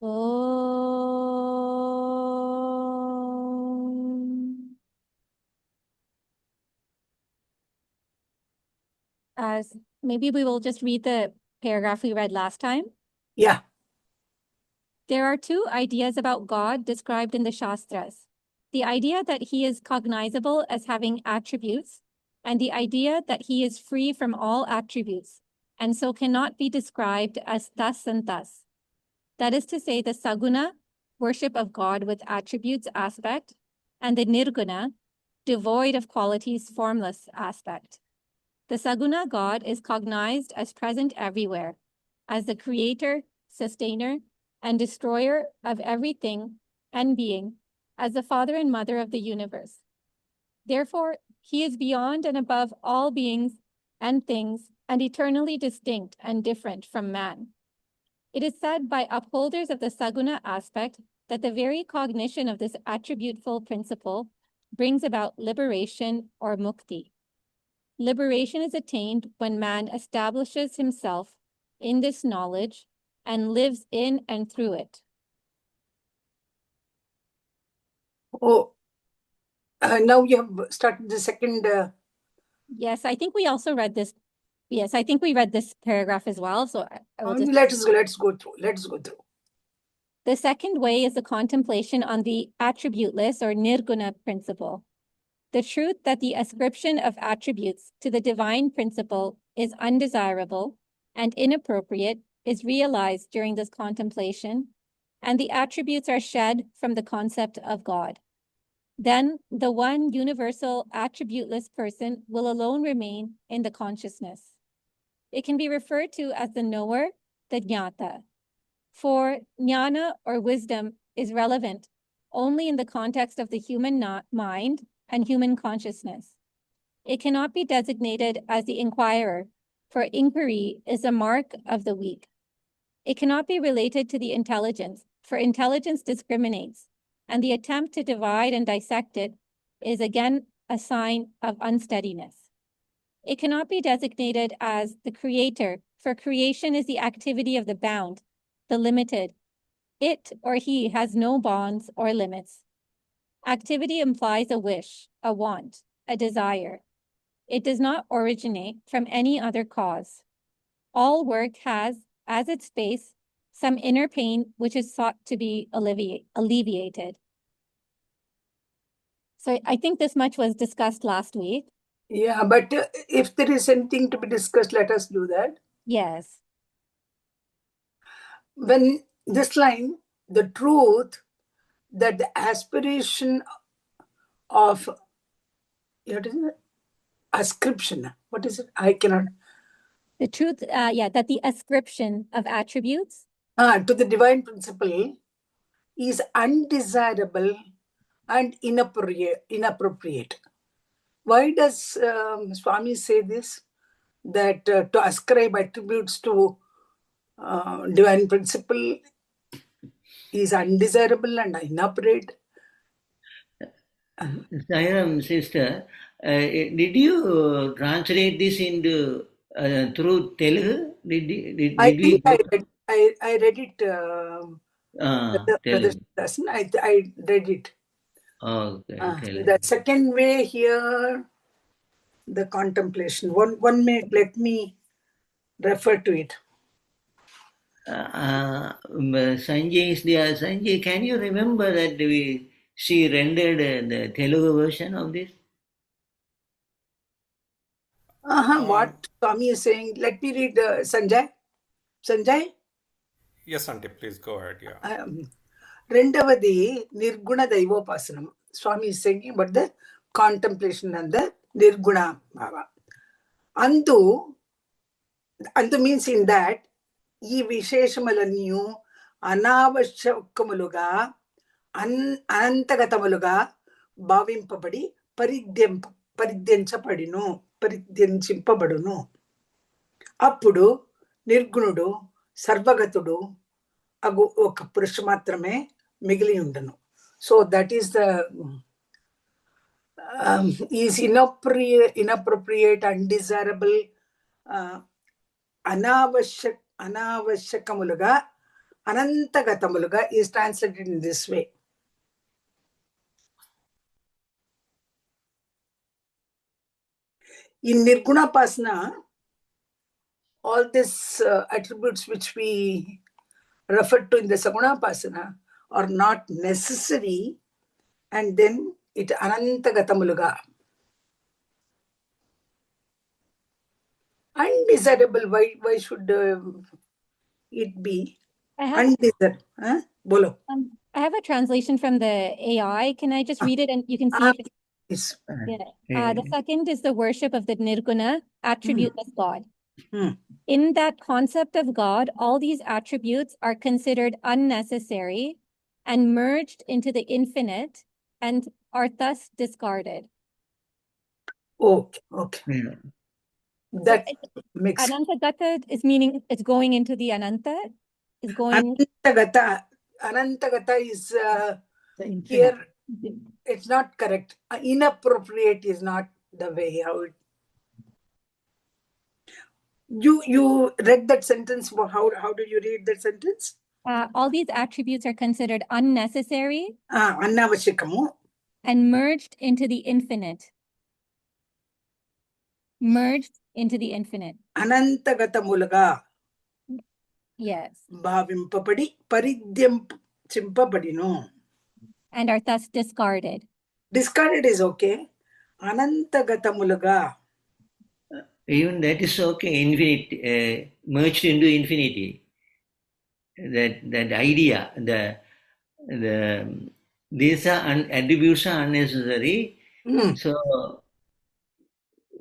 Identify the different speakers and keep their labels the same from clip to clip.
Speaker 1: Om. As maybe we will just read the paragraph we read last time.
Speaker 2: Yeah.
Speaker 1: There are two ideas about God described in the Shastras. The idea that he is cognizable as having attributes, and the idea that he is free from all attributes, and so cannot be described as thus and thus. That is to say, the saguna, worship of God with attributes aspect, and the nirguna, devoid of qualities formless aspect. The saguna God is cognized as present everywhere, as the creator, sustainer, and destroyer of everything and being, as the father and mother of the universe. Therefore, he is beyond and above all beings and things, and eternally distinct and different from man. It is said by upholders of the saguna aspect that the very cognition of this attributeful principle brings about liberation or mukti. Liberation is attained when man establishes himself in this knowledge and lives in and through it.
Speaker 2: Oh, now you have started the second.
Speaker 1: Yes, I think we also read this. Yes, I think we read this paragraph as well. So I will just.
Speaker 2: Let's go through. Let's go through.
Speaker 1: The second way is the contemplation on the attributeless or nirguna principle. The truth that the ascription of attributes to the divine principle is undesirable and inappropriate is realized during this contemplation, and the attributes are shed from the concept of God. Then the one universal attributeless person will alone remain in the consciousness. It can be referred to as the knower, the jnata. For jnana or wisdom is relevant only in the context of the human mind and human consciousness. It cannot be designated as the inquirer, for inquiry is a mark of the weak. It cannot be related to the intelligence, for intelligence discriminates, and the attempt to divide and dissect it is again a sign of unsteadiness. It cannot be designated as the creator, for creation is the activity of the bound, the limited. It or he has no bonds or limits. Activity implies a wish, a want, a desire. It does not originate from any other cause. All work has, as its base, some inner pain which is sought to be alleviated. So I think this much was discussed last week.
Speaker 2: Yeah, but if there is anything to be discussed, let us do that.
Speaker 1: Yes.
Speaker 2: When this line, the truth that the aspiration of what is it? Ascription. What is it? I cannot.
Speaker 1: The truth, that the ascription of attributes
Speaker 2: To the divine principle is undesirable and inappropriate. Why does Swami say this? That to ascribe attributes to divine principle is undesirable and inappropriate.
Speaker 3: Sairam, sister, did you translate this into through Telugu?
Speaker 2: I
Speaker 3: Did
Speaker 2: think
Speaker 3: we?
Speaker 2: I read it. Brother
Speaker 3: Telugu.
Speaker 2: Dasan, I read it.
Speaker 3: Okay, Telugu.
Speaker 2: The second way here, the contemplation. One minute, let me refer to it.
Speaker 3: Sanjay is there. Sanjay, can you remember that she rendered the Telugu version of this?
Speaker 2: What Swami is saying. Let me read Sanjay. Sanjay?
Speaker 4: Yes, Auntie, please go ahead. Yeah.
Speaker 2: Rendavadi Nirguna Daivopasanam. Swami is saying about the contemplation and the Nirguna Bhava. Andu means in that, ఈ విశేషములన్నీ అనావశ్యకములుగా అనంతగతములుగా భావింపబడి పరిధ్యంసింపబడును. అప్పుడు నిర్గుణుడు సర్వగతుడు అగు ఒక పురుషు మాత్రమే మిగిలి ఉండను. So that is the is inappropriate, undesirable, అనావశ్యకములుగా Anantagatamuluga is translated in this way. In Nirgunapasana, all these attributes which we referred to in the Sagunapasana are not necessary, and then it Anantagatamuluga. Undesirable, why should it be undesirable? Huh? Bolo.
Speaker 1: I have a translation from the AI. Can I just read it and you can see if it's...
Speaker 2: Yes.
Speaker 1: Yeah. The second is the worship of the Nirguna, attributeless God.
Speaker 2: Hmm.
Speaker 1: In that concept of God, all these attributes are considered unnecessary and merged into the infinite and are thus discarded.
Speaker 2: Okay.
Speaker 3: Yeah.
Speaker 2: That makes
Speaker 1: Anantagata is meaning it's going into the Ananta. Is going.
Speaker 2: Anantagata is here. It's not correct. Inappropriate is not the way how it. You read that sentence. How did you read that sentence?
Speaker 1: All these attributes are considered unnecessary
Speaker 2: Annavashikamu.
Speaker 1: And merged into the infinite. Merged into the infinite.
Speaker 2: Anantagatamulaga.
Speaker 1: Yes.
Speaker 2: Bhavimpapadi paridyam chimpapadino.
Speaker 1: And are thus discarded.
Speaker 2: Discarded is okay. Anantagatamulaga.
Speaker 3: Even that is okay. Infinite, merged into infinity. That idea, these are attributes are unnecessary. So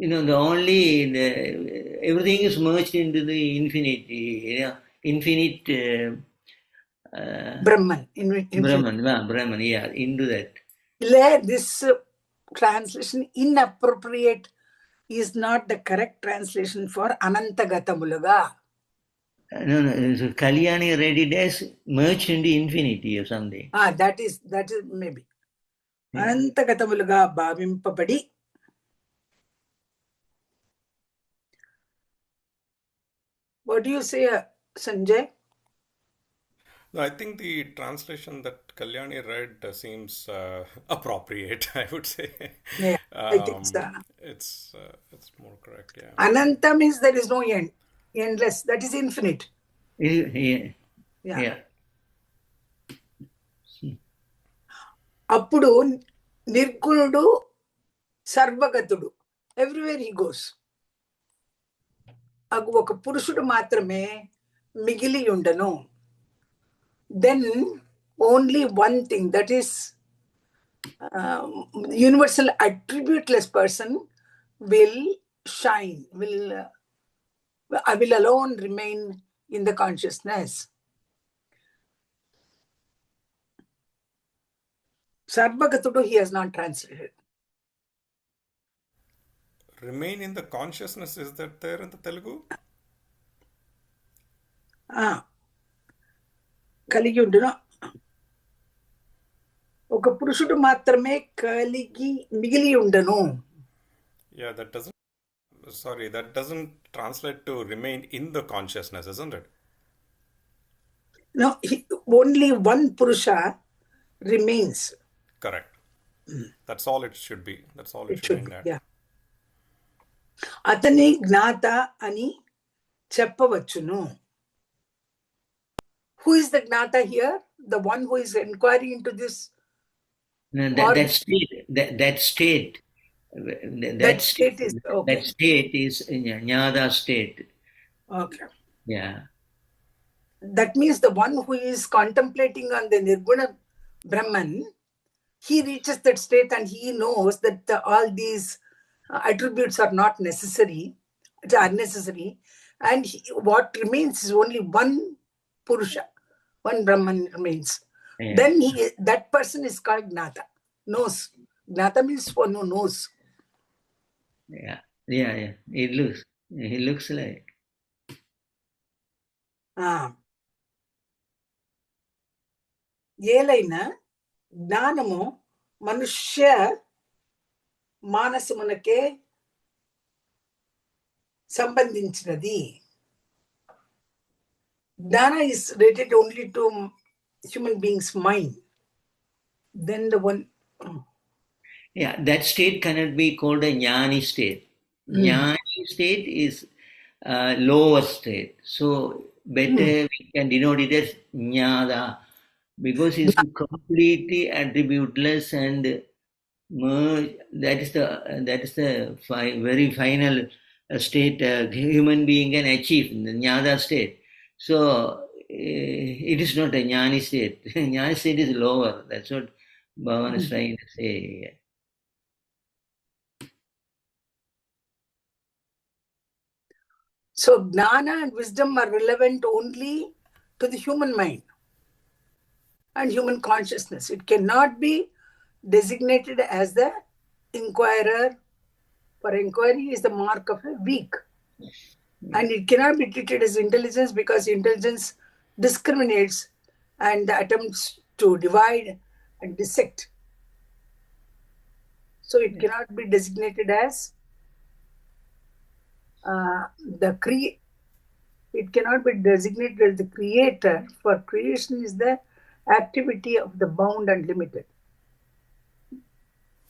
Speaker 3: everything is merged into the infinity. Infinite.
Speaker 2: Brahman.
Speaker 3: Brahman, yeah, into that.
Speaker 2: This translation inappropriate is not the correct translation for Anantagatamulaga.
Speaker 3: No, so Kalyani read it as merged into infinity or something.
Speaker 2: That is maybe. Yeah. Anantagatamulaga bhavimpapadi. What do you say, Sanjay?
Speaker 4: No, I think the translation that Kalyani read seems appropriate, I would say.
Speaker 2: Yeah, I think so.
Speaker 4: It's more correct, yeah.
Speaker 2: Ananta means there is no end. Endless. That is infinite.
Speaker 3: Yeah.
Speaker 2: Appudu Nirgunudu Sarvagatudu. Everywhere he goes. Agu oka purushudu matrame migili undanu. Then only one thing, that is universal attributeless person will shine, will alone remain in the consciousness. Sarvagatudu he has not translated.
Speaker 4: Remain in the consciousness, is that there in the Telugu?
Speaker 2: Kaligi undunu. Oka purushudu matrame kaligi migili undanu.
Speaker 4: Yeah, that doesn't translate to remain in the consciousness, isn't it?
Speaker 2: No, only one Purusha remains.
Speaker 4: Correct. That's all it should be. That's all it should end at.
Speaker 2: Yeah. Atani Gnata ani Cheppavachunu. Who is the Gnata here? The one who is inquiring into this?
Speaker 3: No, that state. That state is okay. That state is Jnada state.
Speaker 2: Okay.
Speaker 3: Yeah.
Speaker 2: That means the one who is contemplating on the Nirguna Brahman, he reaches that state and he knows that all these attributes are not necessary, they are unnecessary, and what remains is only one Purusha, one Brahman remains. Yeah. Then that person is called Gnata, knows. Gnata means one who knows.
Speaker 3: Yeah. He looks like.
Speaker 2: ఏలైనా జ్ఞానము మనుష్య మానసమునకే సంబంధించినది. Jnana is related only to human being's mind. Then the one...
Speaker 3: Yeah, that state cannot be called a jnani state. Jnani state is lower state. So better we can denote it as jnada because it's completely attributeless and merge. That is the very final state a human being can achieve, the jnada state. So it is not a jnani state. Jnani state is lower. That's what Bhagawan is trying to say.
Speaker 2: So jnana and wisdom are relevant only to the human mind and human consciousness. It cannot be designated as the inquirer. For inquiry is the mark of a weak. And it cannot be treated as intelligence because intelligence discriminates and attempts to divide and dissect. So it cannot be designated as it cannot be designated as the creator, for creation is the activity of the bound and limited.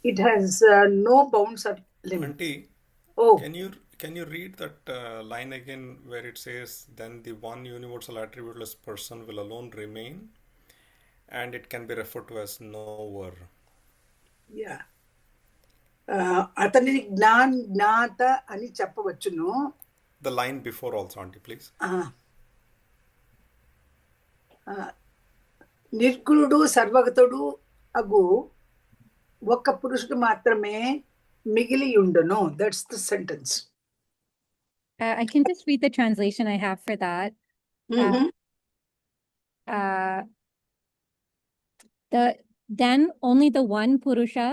Speaker 2: It has no bounds or limits.
Speaker 4: Auntie,
Speaker 2: Oh,
Speaker 4: can you read that line again where it says, then the one universal attributeless person will alone remain, and it can be referred to as knower.
Speaker 2: yeah. అతనిని జ్ఞాత అని చెప్పవచ్చును.
Speaker 4: The line before also, Auntie, please.
Speaker 2: నిర్గుణుడు సర్వగతుడు అగు ఒక్క పురుషుడు మాత్రమే మిగిలి ఉండును. That's the sentence.
Speaker 1: I can just read the translation I have for that. Then only the one Purusha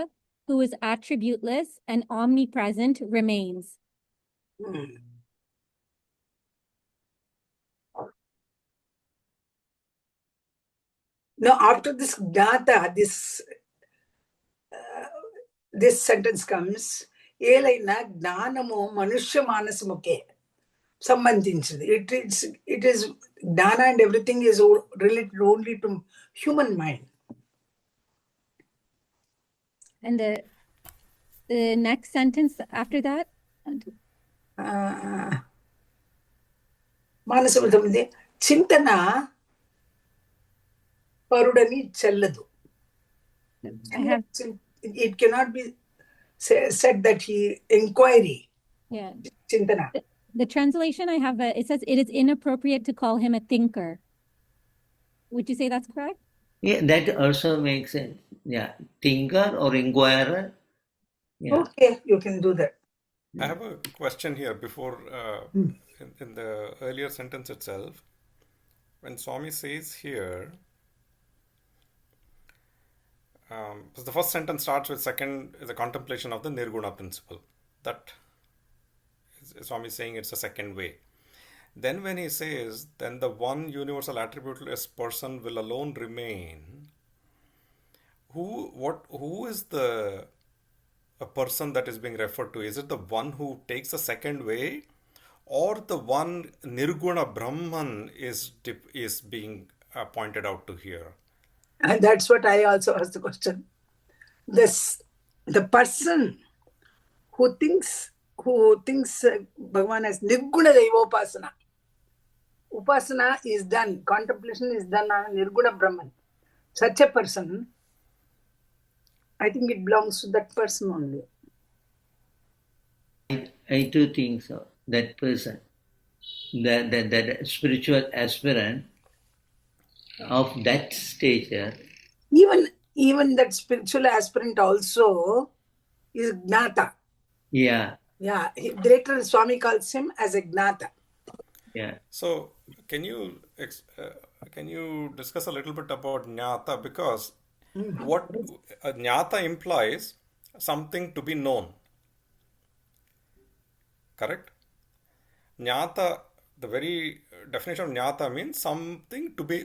Speaker 1: who is attributeless and omnipresent remains.
Speaker 2: Now, after this gnata, this sentence comes, ఏలైనా జ్ఞానము మనుష్య మానసముకే సంబంధించింది. It is జ్ఞాన and everything is related only to human mind.
Speaker 1: And the next sentence after that?
Speaker 2: మానసముదే చింతన పరుడని చెల్లదు. It cannot be said that he inquiry.
Speaker 1: Yeah.
Speaker 2: Chintana.
Speaker 1: The translation I have, it says it is inappropriate to call him a thinker. Would you say that's correct?
Speaker 3: Yeah, that also makes sense. Yeah, thinker or inquirer. Yeah.
Speaker 2: Okay, you can do that.
Speaker 4: I have a question here before, in the earlier sentence itself, when Swami says here, so the first sentence starts with second is a contemplation of the Nirguna principle. That Swami is saying it's a second way. Then when he says, then the one universal attributeless person will alone remain, who is a person that is being referred to? Is it the one who takes the second way, or the one Nirguna Brahman is being pointed out to here?
Speaker 2: And that's what I also asked the question. The person who thinks Bhagavan as Nirguna Deivopasana. Upasana is done, contemplation is done on Nirguna Brahman. Such a person, I think it belongs to that person only.
Speaker 3: I too think so. That person, that spiritual aspirant of that stature.
Speaker 2: Even that spiritual aspirant also is Gnata.
Speaker 3: Yeah.
Speaker 2: Yeah. Later Swami calls him as a Gnata.
Speaker 3: Yeah.
Speaker 4: So can you discuss a little bit about Jnata, because what Jnata implies something to be known. Correct? Jnata, the very definition of Jnata means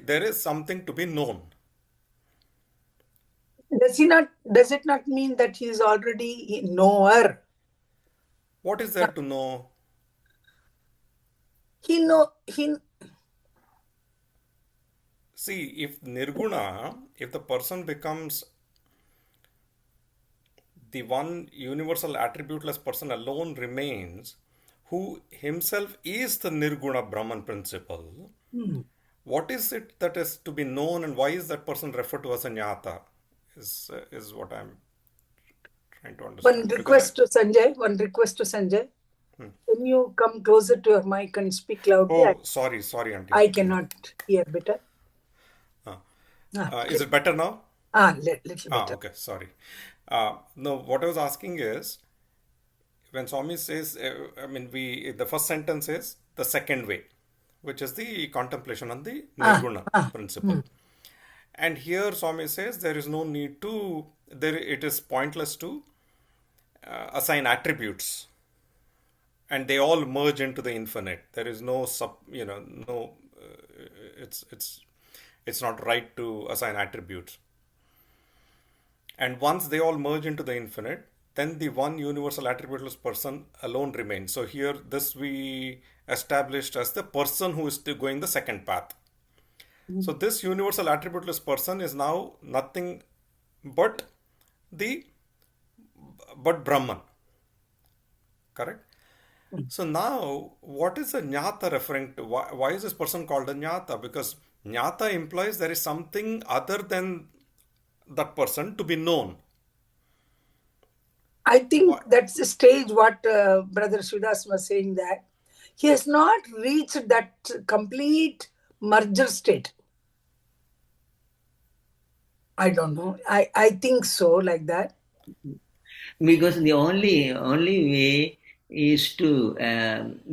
Speaker 4: there is something to be known.
Speaker 2: Does it not mean that he is already a knower?
Speaker 4: What is there to know? See, if nirguna, if the person becomes the one universal attributeless person alone remains, who himself is the nirguna Brahman principle, what is it that is to be known and why is that person referred to as a jnata? Is what I'm trying to understand.
Speaker 2: One request to Sanjay. Can you come closer to your mic and speak loudly?
Speaker 4: Oh, sorry, Auntie.
Speaker 2: I cannot hear better.
Speaker 4: Is it better now?
Speaker 2: Little better.
Speaker 4: Okay, sorry. No, what I was asking is, when Swami says, the first sentence is the second way, which is the contemplation on the nirguna principle. And here Swami says there is no need to, it is pointless to assign attributes, and they all merge into the infinite. There is no it's not right to assign attributes. And once they all merge into the infinite, then the one universal attributeless person alone remains. So here, this we established as the person who is going the second path. So this universal attributeless person is now nothing but Brahman. Correct? So now, what is a jnata referring to? Why is this person called a jnata? Because jnata implies there is something other than that person to be known.
Speaker 2: I think that's the stage what Brother Sridas was saying, that he has not reached that complete merger state. I don't know. I think so, like that.
Speaker 3: Because the only way is to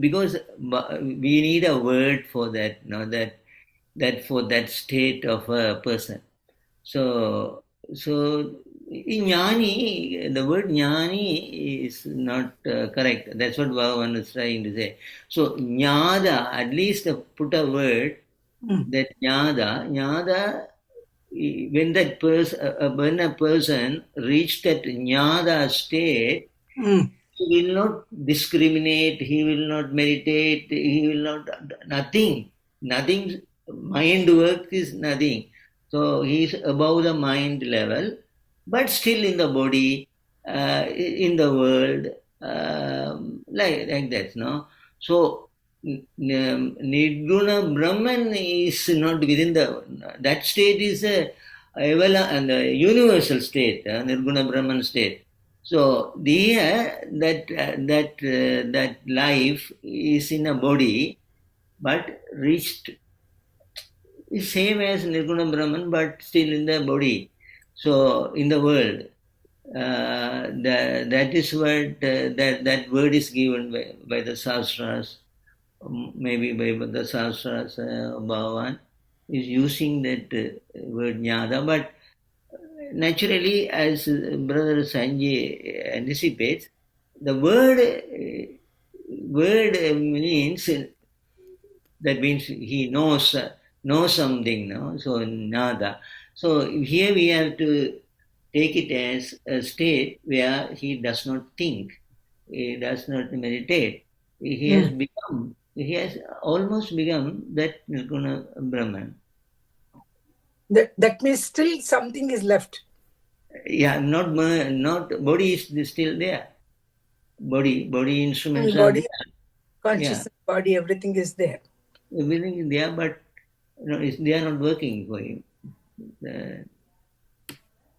Speaker 3: because we need a word for that, that for that state of a person. So jnani, the word jnani is not correct. That's what Bhagawan is trying to say. So jnada, at least put a word that jnada. When that when a person reached that jnada state, he will not discriminate, he will not meditate, he will not, nothing, mind work is nothing. So he is above the mind level, but still in the body, in the world, like that, no? So Nirguna Brahman is not within that state is a universal state, Nirguna Brahman state. So that life is in a body, but reached same as Nirguna Brahman, but still in the body. So in the world, that is what that word is given by the Sastras. Maybe by the Sastras, Bhagavan is using that word jnada, but naturally, as Brother Sanjay anticipates, the word means, that means he knows something, no? So jnada. So here we have to take it as a state where he does not think, he does not meditate. He has almost become that Nirguna Brahman.
Speaker 2: That means still something is left.
Speaker 3: Yeah, not body is still there. Body instruments
Speaker 2: body,
Speaker 3: are there.
Speaker 2: Consciousness, body, everything is there.
Speaker 3: Everything is there, but they are not working for him.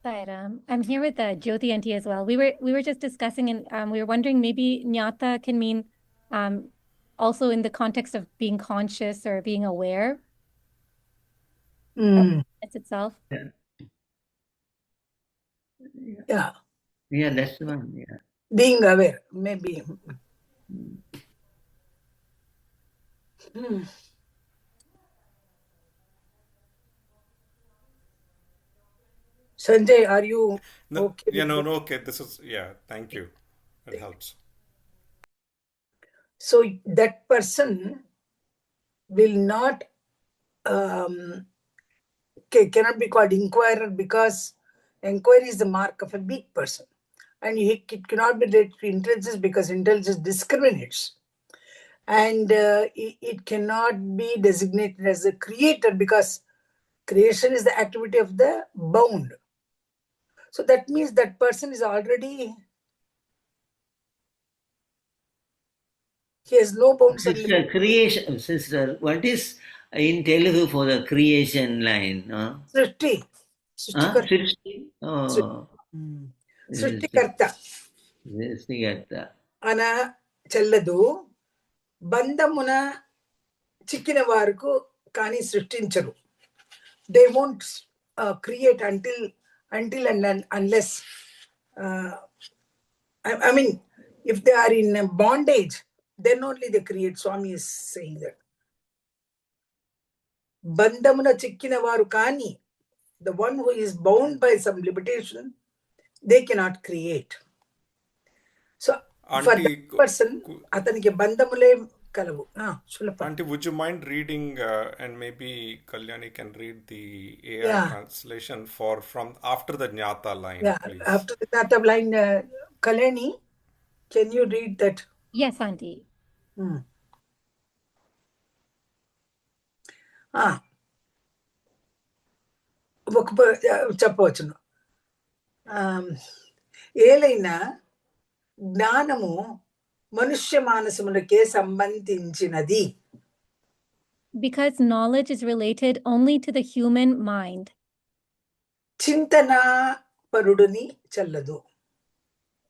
Speaker 1: I'm here with Jyoti Auntie as well. We were just discussing, and we were wondering maybe jnata can mean also in the context of being conscious or being aware of itself.
Speaker 2: Yeah,
Speaker 3: that's the one. Yeah,
Speaker 2: being aware, maybe. Sanjay, are you okay?
Speaker 4: Okay. This is, thank you. It helps.
Speaker 2: So that person will not, cannot be called inquirer, because inquiry is the mark of a big person. And it cannot be related to intelligence, because intelligence discriminates. And it cannot be designated as a creator, because Creation is the activity of the bound. So that means that person is already, he has no bounds and
Speaker 3: Sister, creation, sister, what is in Telugu for the creation line?
Speaker 2: Srishti.
Speaker 3: Srishti? Oh,
Speaker 2: Srishtikarta.
Speaker 3: Srishtikarta.
Speaker 2: అన చెల్లదు, బంధమున చిక్కిన వారికి కానీ సృష్టించరు. They won't create until and unless, I mean, if they are in bondage, then only they create. Swami is saying that. బంధమున చిక్కిన వారు కానీ, the one who is bound by some limitation, they cannot create. So for that person, అతనికి బంధములే కలవు.
Speaker 4: Auntie, would you mind reading, and maybe Kalyani can read the AI translation from after the Jnata line, please?
Speaker 2: After the Jnata line, Kalyani, can you read that?
Speaker 1: Yes, Auntie.
Speaker 2: చెప్పవచ్చును. ఏలైనా జ్ఞానము మనుష్య మానసములకే సంబంధించినది.
Speaker 1: Because knowledge is related only to the human mind.
Speaker 2: చింతన పరుడుని చెల్లదు.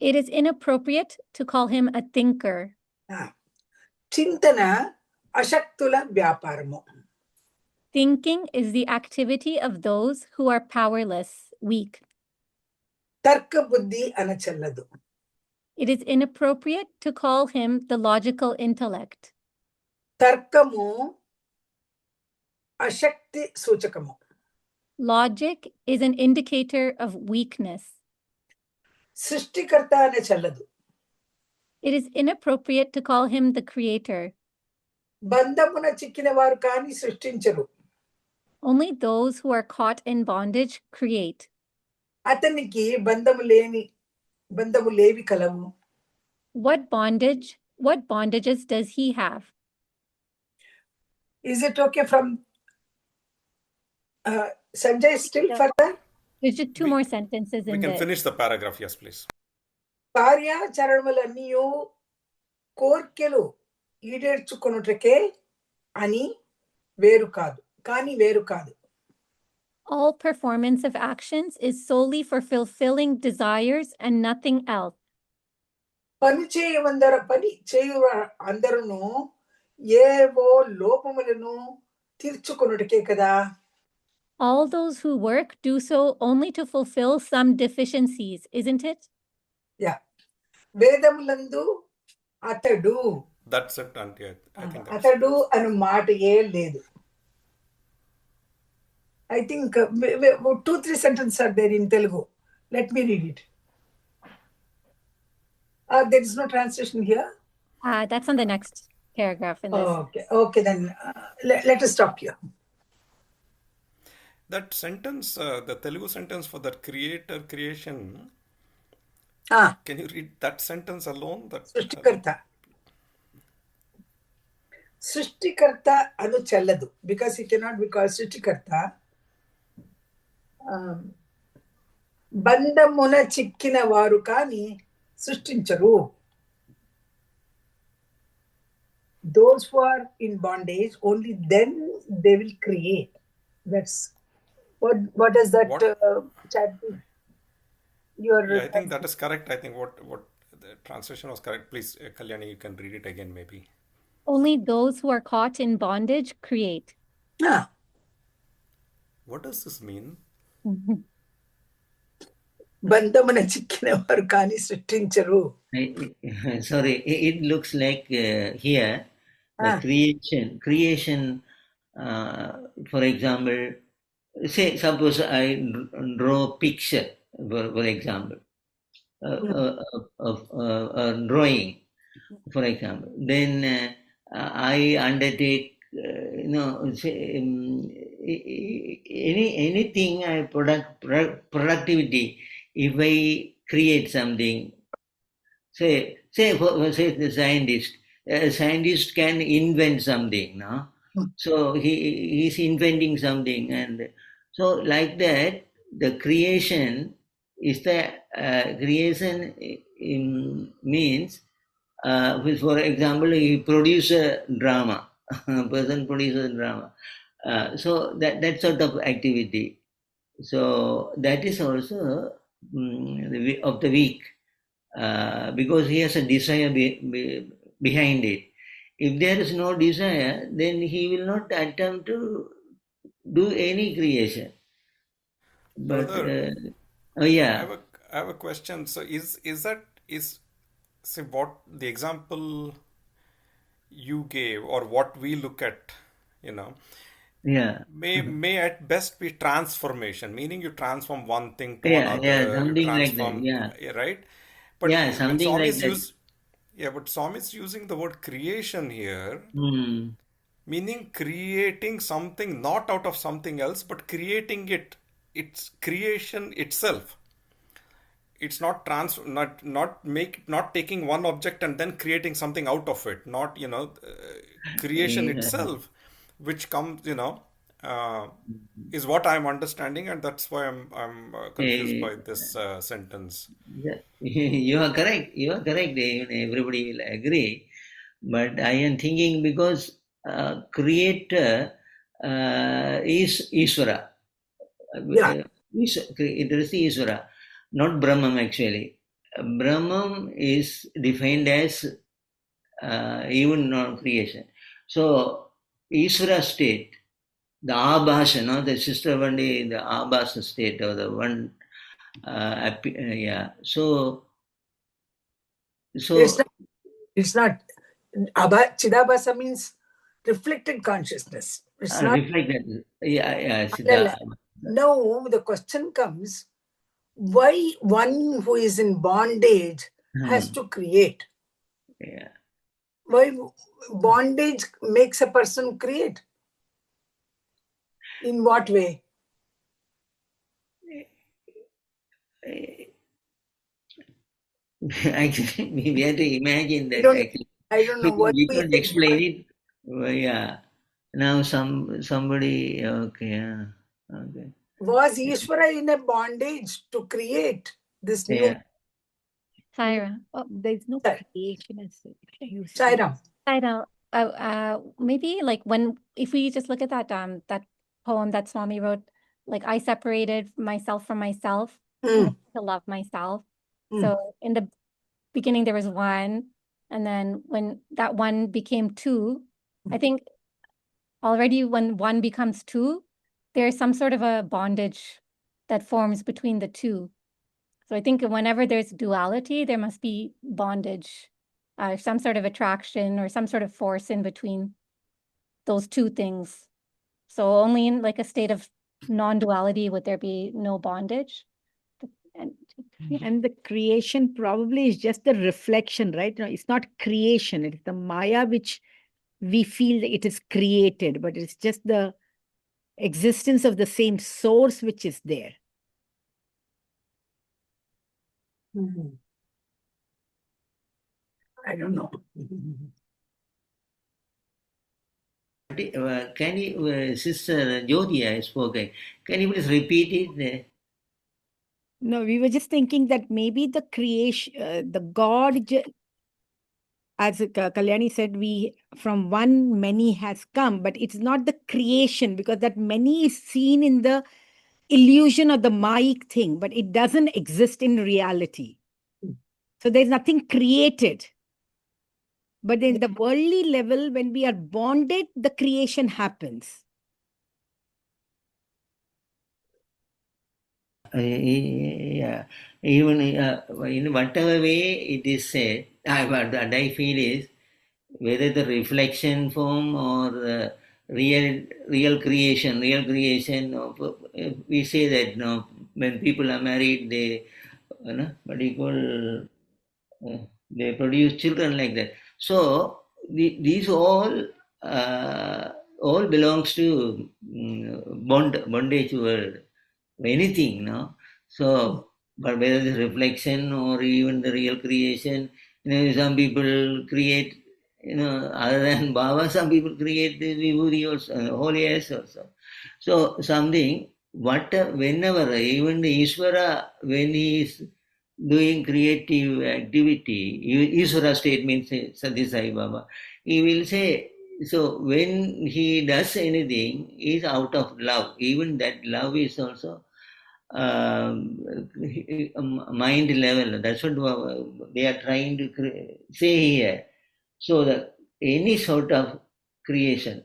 Speaker 1: It is inappropriate to call him a thinker.
Speaker 2: చింతన అశక్తుల వ్యాపారము.
Speaker 1: Thinking is the activity of those who are powerless, weak.
Speaker 2: తర్క బుద్ధి అనచెల్లదు.
Speaker 1: It is inappropriate to call him the logical intellect.
Speaker 2: తర్కము అశక్తి సూచకము.
Speaker 1: Logic is an indicator of weakness.
Speaker 2: సృష్టికర్త అనచెల్లదు.
Speaker 1: It is inappropriate to call him the creator.
Speaker 2: బంధమున చిక్కిన వారు కానీ సృష్టించరు.
Speaker 1: Only those who are caught in bondage create.
Speaker 2: అతనికి బంధములేవి కలవు.
Speaker 1: What bondages does he have?
Speaker 2: Is it okay from Sanjay still further?
Speaker 1: There's just two more sentences in
Speaker 4: We can
Speaker 1: this.
Speaker 4: finish the paragraph, yes, please.
Speaker 2: కార్యాచరణములన్నీయు కోర్కెలు ఈడేర్చుకొనుటకే అని వేరు కాదు, కానీ వేరు కాదు.
Speaker 1: All performance of actions is solely for fulfilling desires and nothing else.
Speaker 2: పని చేయు అందరును ఏవో లోపములను తీర్చుకొనుటకే కదా.
Speaker 1: All those who work do so only to fulfill some deficiencies, isn't it?
Speaker 2: Yeah. వేదములందు అతడు.
Speaker 4: That's it, Auntie. I think that's
Speaker 2: అతడు అను మాట ఏ లేదు. I think 2-3 sentences are there in Telugu. Let me read it. There is no translation here.
Speaker 1: That's on the next paragraph in this.
Speaker 2: Okay, then let us stop here.
Speaker 4: that sentence, the Telugu sentence for the creator creation. Can you read that sentence alone?
Speaker 2: Srishtikarta. Srishtikarta anu challadu because he cannot be called Srishtikarta. బంధమున చిక్కిన వారు కానీ సృష్టించరు. Those who are in bondage, only then they will create. That's what does that chat do?
Speaker 4: I think that is correct. I think what the translation was correct. Please, Kalyani, you can read it again maybe.
Speaker 1: Only those who are caught in bondage create.
Speaker 4: What does this mean?
Speaker 2: బంధమున చిక్కిన వారు కానీ సృష్టించరు.
Speaker 3: Sorry, it looks like here the creation. For example, suppose I draw a picture, for example, of drawing, for example. Then I undertake, anything productivity. If I create something, say the scientist can invent something, no? So he's inventing something, and so like that, the creation is the creation means, for example, he produce a drama, a person produces a drama. So that sort of activity. So that is also of the weak, because he has a desire behind it. If there is no desire, then he will not attempt to do any creation. But
Speaker 4: Brother,
Speaker 3: oh yeah,
Speaker 4: I have a question. So is say what the example you gave or what we look at, you know,
Speaker 3: yeah,
Speaker 4: may at best be transformation, meaning you transform one thing to
Speaker 3: yeah,
Speaker 4: another, you
Speaker 3: something like that.
Speaker 4: transform,
Speaker 3: Yeah,
Speaker 4: right? But
Speaker 3: yeah,
Speaker 4: when
Speaker 3: something
Speaker 4: Swami
Speaker 3: like
Speaker 4: is
Speaker 3: that.
Speaker 4: but Swami is using the word creation here,
Speaker 3: Hmm.
Speaker 4: meaning creating something not out of something else, but creating it. It's creation itself. It's not not taking one object and then creating something out of it. Not, creation
Speaker 3: Yeah.
Speaker 4: itself, which comes, uh, is what I'm understanding, and that's why I'm confused
Speaker 3: Eh,
Speaker 4: by this sentence.
Speaker 3: yeah, you are correct. You are correct. Even everybody will agree. But I am thinking because creator is Ishvara.
Speaker 2: Yeah.
Speaker 3: There is Ishvara, not Brahman actually. Brahman is defined as even non-creation. So Ishvara state, the Abhasa, no, the sister one day, the Abhasa state or the one, yeah.
Speaker 2: It's
Speaker 3: So
Speaker 2: not. It's not. Chidabhasa means reflected consciousness. It's not.
Speaker 3: reflect that. Yeah, yeah.
Speaker 2: Parallel. Now the question comes: why one who is in bondage has to create?
Speaker 3: Yeah.
Speaker 2: Why bondage makes a person create? In what way?
Speaker 3: Actually, we have to imagine
Speaker 2: I
Speaker 3: that.
Speaker 2: don't.
Speaker 3: Actually,
Speaker 2: I don't know what
Speaker 3: we
Speaker 2: we
Speaker 3: can't
Speaker 2: think.
Speaker 3: explain it. Well, yeah. Now somebody. Okay. Yeah. Okay.
Speaker 2: Was Ishvara in a bondage to create this new?
Speaker 3: Yeah.
Speaker 1: Saira.
Speaker 5: There's no creation as such. You see.
Speaker 2: Shairam.
Speaker 1: I don't. Maybe like if we just look at that poem that Swami wrote, like I separated myself from myself in order to love myself. So in the beginning there was one, and then when that one became two, I think already when one becomes two, there's some sort of a bondage that forms between the two. So I think whenever there's duality, there must be bondage, some sort of attraction or some sort of force in between those two things. So only in like a state of non-duality would there be no bondage. And
Speaker 5: And the creation probably is just the reflection, right? No, it's not creation. It's the Maya which we feel that it is created, but it's just the existence of the same source which is there.
Speaker 2: I don't know.
Speaker 3: Can you, Sister Jyoti, I spoken. Can you please repeat it?
Speaker 5: No, we were just thinking that maybe the creation, the God, as Kalyani said, we from one many has come, but it's not the creation because that many is seen in the illusion of the Mayic thing, but it doesn't exist in reality. So there's nothing created. But in the worldly level, when we are bonded, the creation happens.
Speaker 3: Yeah. Even in whatever way it is said, what I feel is whether the reflection form or real creation of, we say that when people are married, they what do you call, they produce children like that. So these all belongs to bondage world, anything, no? So, but whether it's reflection or even the real creation, some people create Other than Baba, some people create the Vibhuti also, holy ice also. So something, whenever, even the Ishvara, when he is doing creative activity, Ishvara state means Sathya Sai Baba, he will say, so when he does anything, is out of love. Even that love is also mind level. That's what they are trying to say here. So that any sort of creation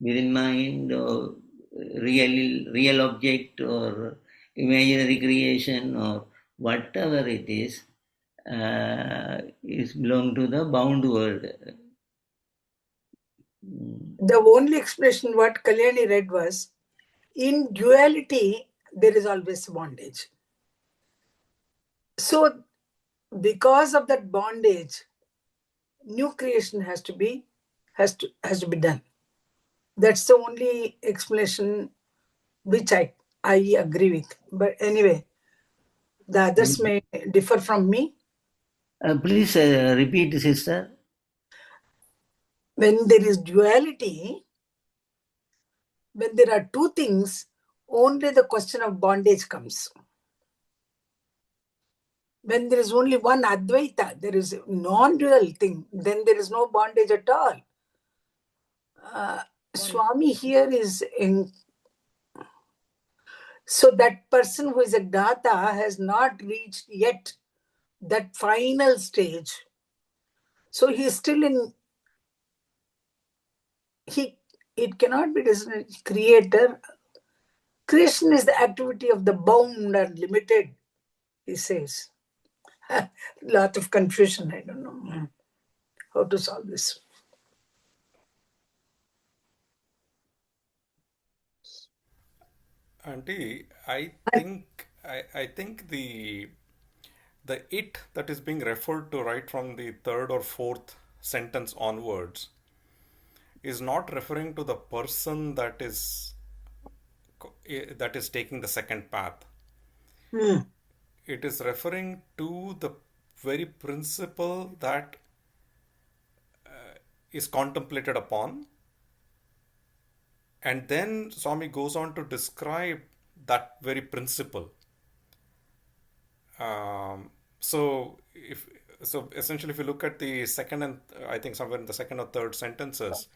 Speaker 3: within mind or real object or imaginary creation or whatever it is belong to the bound world.
Speaker 2: The only explanation what Kalyani read was, in duality, there is always bondage. So, because of that bondage, new creation has to be done. That's the only explanation which I agree with. But anyway, the others may differ from me.
Speaker 3: Please repeat, sister.
Speaker 2: When there is duality, when there are two things, only the question of bondage comes. When there is only one Advaita, there is non-dual thing, then there is no bondage at all. Swami here is in. So that person who is a Gnata has not reached yet that final stage. So he is still in. It cannot be designated creator. Creation is the activity of the bound and limited, he says. Lot of confusion. I don't know how to solve this.
Speaker 4: Auntie, I think the it that is being referred to right from the third or fourth sentence onwards is not referring to the person that is taking the second path. It is referring to the very principle that is contemplated upon, and then Swami goes on to describe that very principle. So essentially, if you look at the second and I think somewhere in the second or third sentences,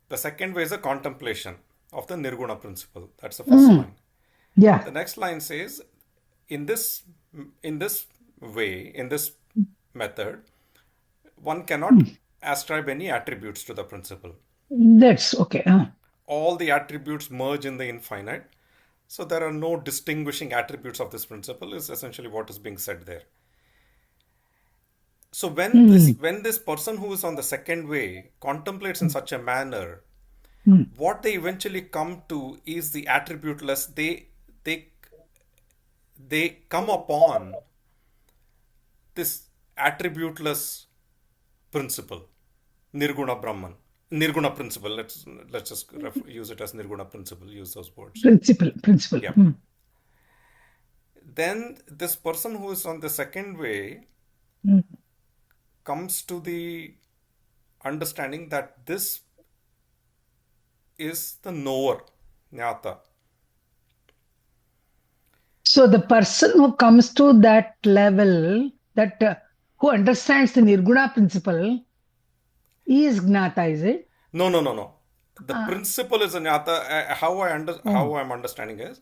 Speaker 4: the second way is a contemplation of the Nirguna principle. That's the first line.
Speaker 6: Yeah.
Speaker 4: The next line says, in this way, in this method, one cannot ascribe any attributes to the principle.
Speaker 6: That's okay.
Speaker 4: All the attributes merge in the infinite. So there are no distinguishing attributes of this principle is essentially what is being said there. So when this person who is on the second way contemplates in such a manner, what they eventually come to is the attributeless. They come upon this attributeless principle, Nirguna Brahman. Nirguna principle. Let's just use it as Nirguna principle. Use those words.
Speaker 6: Principle.
Speaker 4: Yeah. Then this person who is on the second way comes to the understanding that this is the knower, Jnata.
Speaker 6: So the person who comes to that level, that who understands the Nirguna principle, is Gnata, is it?
Speaker 4: No. The principle is a Jnata. How I'm understanding is,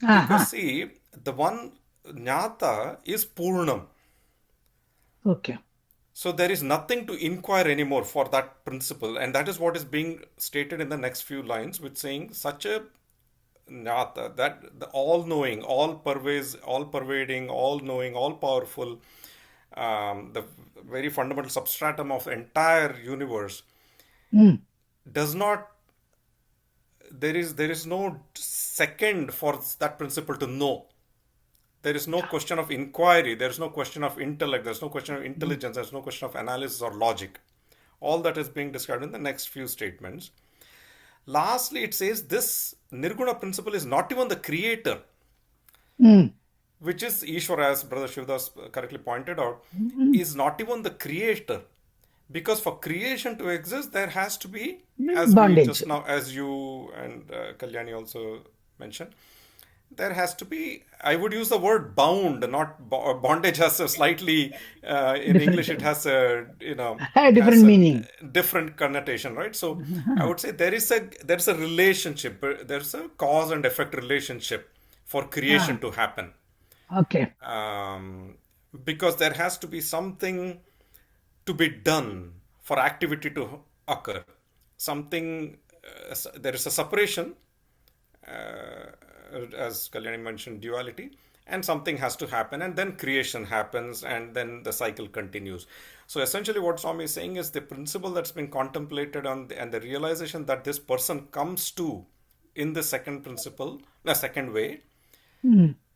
Speaker 4: because see, the one Jnata is Purnam.
Speaker 6: Okay.
Speaker 4: So there is nothing to inquire anymore for that principle, and that is what is being stated in the next few lines, with saying such a Jnata, that the all-knowing, all-pervading, all-knowing, all-powerful, the very fundamental substratum of the entire universe, does not. There is no second for that principle to know. There is no question of inquiry. There is no question of intellect. There is no question of intelligence. There is no question of analysis or logic. All that is being described in the next few statements. Lastly, it says this Nirguna principle is not even the creator, which is Ishvara, as Brother Shivdas correctly pointed out, is not even the creator. Because for creation to exist, there has to be, as we
Speaker 6: Bondage.
Speaker 4: just now, as you and Kalyani also mentioned, there has to be, I would use the word bound, not bondage has a slightly, in
Speaker 6: Different.
Speaker 4: English, it has a,
Speaker 6: A different
Speaker 4: has a
Speaker 6: meaning.
Speaker 4: different connotation, right? So I would say there's a relationship, there's a cause and effect relationship for creation to happen.
Speaker 6: Okay.
Speaker 4: Because there has to be something to be done for activity to occur. Something, there is a separation, as Kalyani mentioned, duality, and something has to happen, and then creation happens, and then the cycle continues. So essentially what Swami is saying is the principle that's been contemplated on and the realization that this person comes to in the second principle, the second way,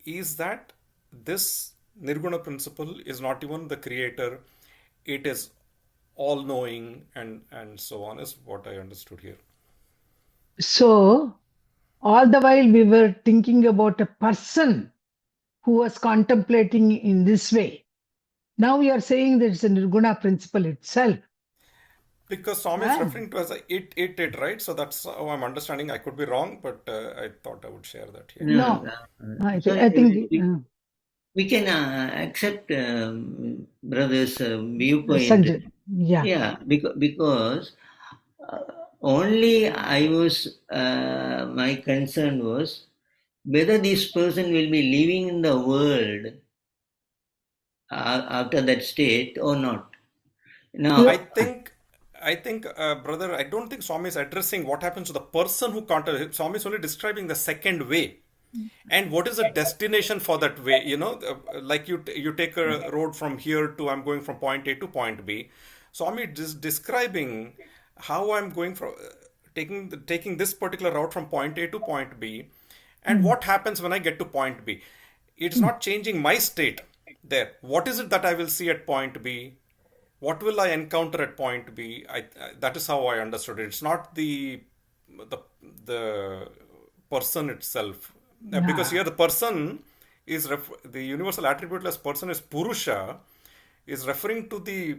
Speaker 4: is that this Nirguna principle is not even the creator, it is all-knowing, and so on, is what I understood here.
Speaker 6: So, all the while we were thinking about a person who was contemplating in this way. Now we are saying that it's a Nirguna principle itself.
Speaker 4: Because Swami is referring to as a it, right? So that's how I'm understanding. I could be wrong, but I thought I would share that here.
Speaker 6: No, I
Speaker 3: So
Speaker 6: think
Speaker 3: we can accept brother's viewpoint.
Speaker 6: Sanjay, yeah.
Speaker 3: Yeah, because only I was, my concern was whether this person will be living in the world after that state or not. Now,
Speaker 4: I think, brother, I don't think Swami is addressing what happens to the person who contemplates. Swami is only describing the second way. And what is the destination for that way? Like you take a road from here to, I'm going from point A to point B. Swami is describing how I'm going from taking this particular route from point A to point B, and what happens when I get to point B. It's not changing my state there. What is it that I will see at point B? What will I encounter at point B? That is how I understood it. It's not the person itself. Because here the person is, the universal attributeless person is Purusha, is referring to the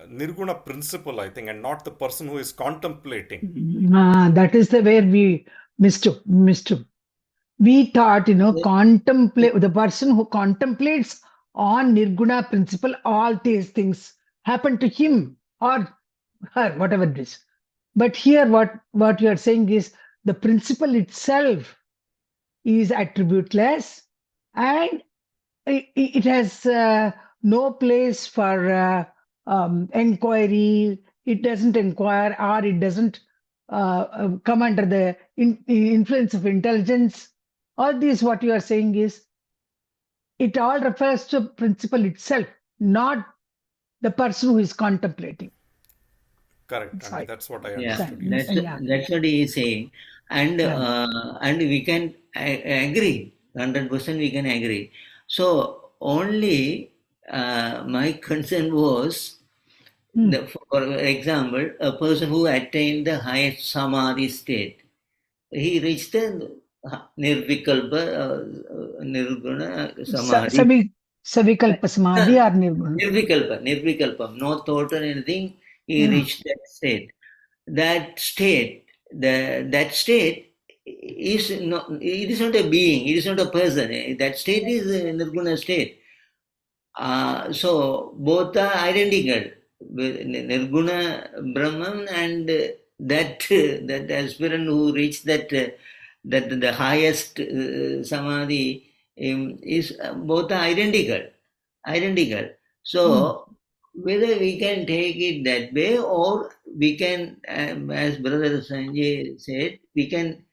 Speaker 4: Nirguna principle, I think, and not the person who is contemplating.
Speaker 6: That is the where we mistook. We thought, contemplate, the person who contemplates on Nirguna principle, all these things happen to him or her, whatever it is. But here what you are saying is the principle itself is attributeless, and it has no place for inquiry. It doesn't inquire, or it doesn't come under the influence of intelligence. All this, what you are saying is, it all refers to principle itself, not the person who is contemplating.
Speaker 4: Correct.
Speaker 6: Right.
Speaker 4: That's what I
Speaker 3: yeah,
Speaker 4: understood.
Speaker 3: that's what he is saying, and we can agree 100%. We can agree. So only my concern was, for example, a person who attained the highest samadhi state, he reached the nirvikalpa, nirguna samadhi.
Speaker 6: Savikalpa samadhi or nirguna.
Speaker 3: Nirvikalpa, no thought or anything. He reached that state. That state is not. It is not a being. It is not a person. That state is a nirguna state. So both are identical. Nirguna Brahman and that aspirant who reached that the highest samadhi is both are identical. So whether we can take it that way, or we can, as Brother Sanjay said, we can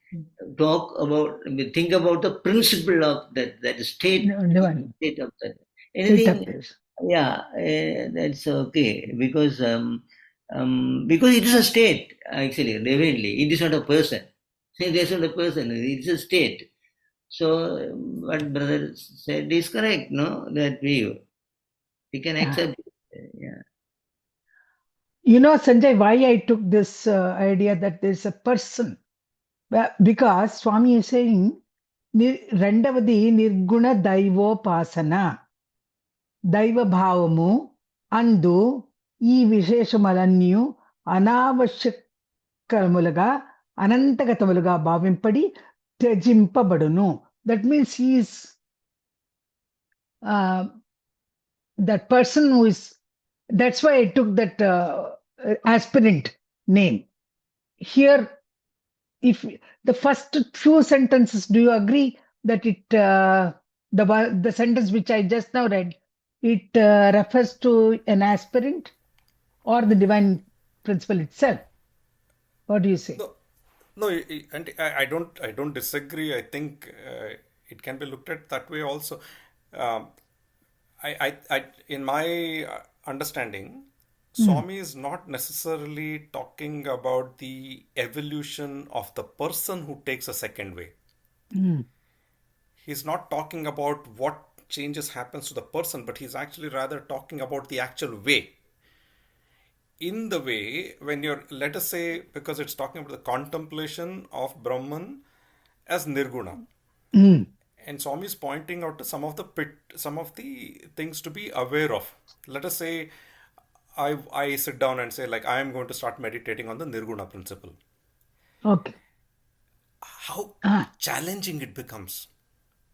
Speaker 3: think about the principle of that state of that. Anything, yeah, that's okay, because it is a state, actually, definitely. It is not a person. It is not a person, it is a state. So what brother said is correct, no? That view. We can accept it. Yeah.
Speaker 6: Sanjay, why I took this idea that there's a person? Because Swami is saying, Rendavadi Nirguna Daivopasana. Daiva Bhavamu Andu ఈ విశేషములన్నీ అనావశ్యకములుగా అనంతగతములుగా భావింపడి త్యజింపబడును. That means he is that person who is, that's why I took that aspirant name. Here, if the first few sentences, do you agree that it, the sentence which I just now read, it refers to an aspirant or the divine principle itself? What do you say?
Speaker 4: No, and I don't disagree. I think it can be looked at that way also. In my understanding, Swami is not necessarily talking about the evolution of the person who takes a second way. He's not talking about what changes happens to the person, but he's actually rather talking about the actual way. In the way, when you're, let us say, because it's talking about the contemplation of Brahman as Nirguna. And Swami is pointing out to some of the things to be aware of. Let us say I sit down and say, like, I am going to start meditating on the Nirguna principle.
Speaker 6: Okay.
Speaker 4: How challenging it becomes.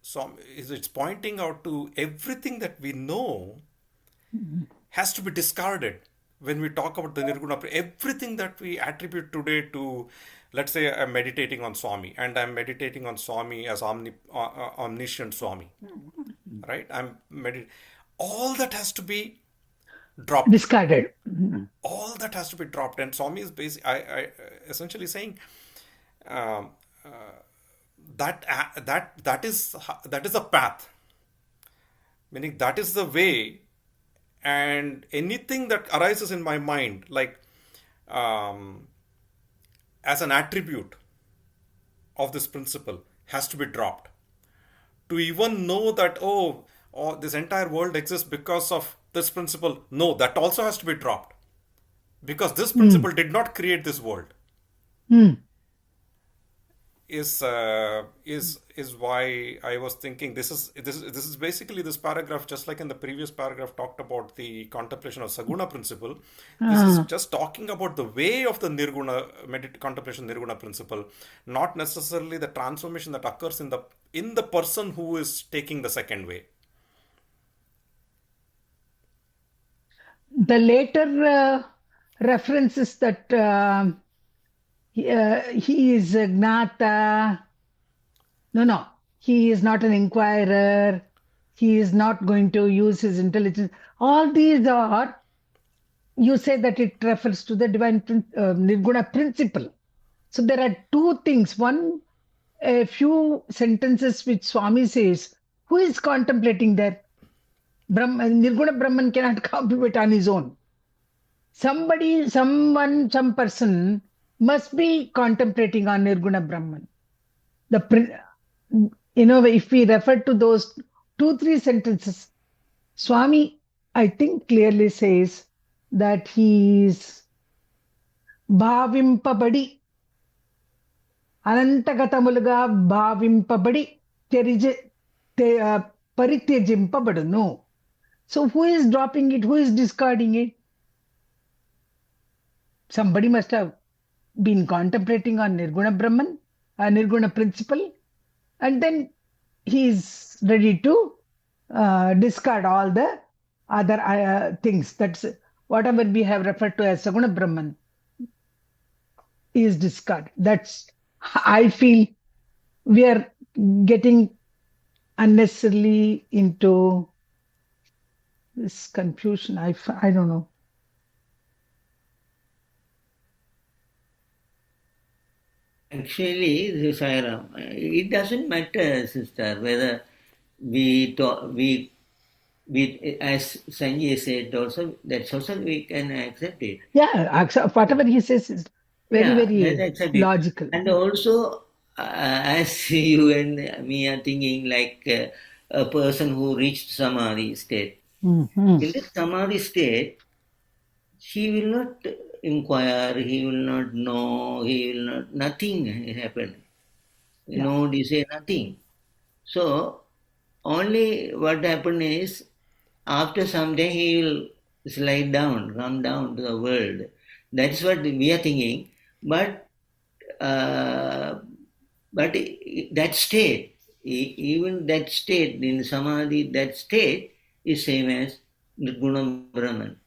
Speaker 4: So it's pointing out to everything that we know has to be discarded when we talk about the Nirguna. Everything that we attribute today to, let's say I'm meditating on Swami, and I'm meditating on Swami as omniscient Swami, right? All that has to be dropped.
Speaker 6: Discarded.
Speaker 4: All that has to be dropped. And Swami is I essentially saying that is the path. Meaning that is the way, and anything that arises in my mind, like as an attribute of this principle, has to be dropped. To even know that, oh, this entire world exists because of this principle, no, that also has to be dropped. Because this principle did not create this world. Is why I was thinking this is basically this paragraph, just like in the previous paragraph talked about the contemplation of Saguna principle. This is just talking about the way of the Nirguna contemplation Nirguna principle, not necessarily the transformation that occurs in the person who is taking the second way.
Speaker 6: The later references that he is Gnata. No. He is not an inquirer. He is not going to use his intelligence. All these are, you say that it refers to the divine Nirguna principle. So there are two things. One, a few sentences which Swami says, who is contemplating that? Nirguna Brahman cannot contemplate on his own. Some person must be contemplating on Nirguna Brahman. If we refer to those 2-3 sentences, Swami, I think, clearly says that he is bhavimpabadi, anantagatamuluga bhavimpabadi, parityajimpabadunu. So who is dropping it? Who is discarding it? Somebody must have been contemplating on Nirguna Brahman, Nirguna principle, and then he is ready to discard all the other things. That's whatever we have referred to as Saguna Brahman is discarded. That's, I feel we are getting unnecessarily into this confusion. I don't know.
Speaker 3: Actually, Sairam, it doesn't matter, sister, whether we as Sanjay said also, that's also we can accept it.
Speaker 6: Yeah, whatever he says is very logical.
Speaker 3: And also, as you and me are thinking, like a person who reached Samadhi state. In this Samadhi state, he will not inquire, he will not know, nothing happen. No, they say nothing. So, only what happened is, after some day he will slide down, come down to the world. That's what we are thinking. But that state, even that state in samadhi, that state is same as Nirguna Brahman.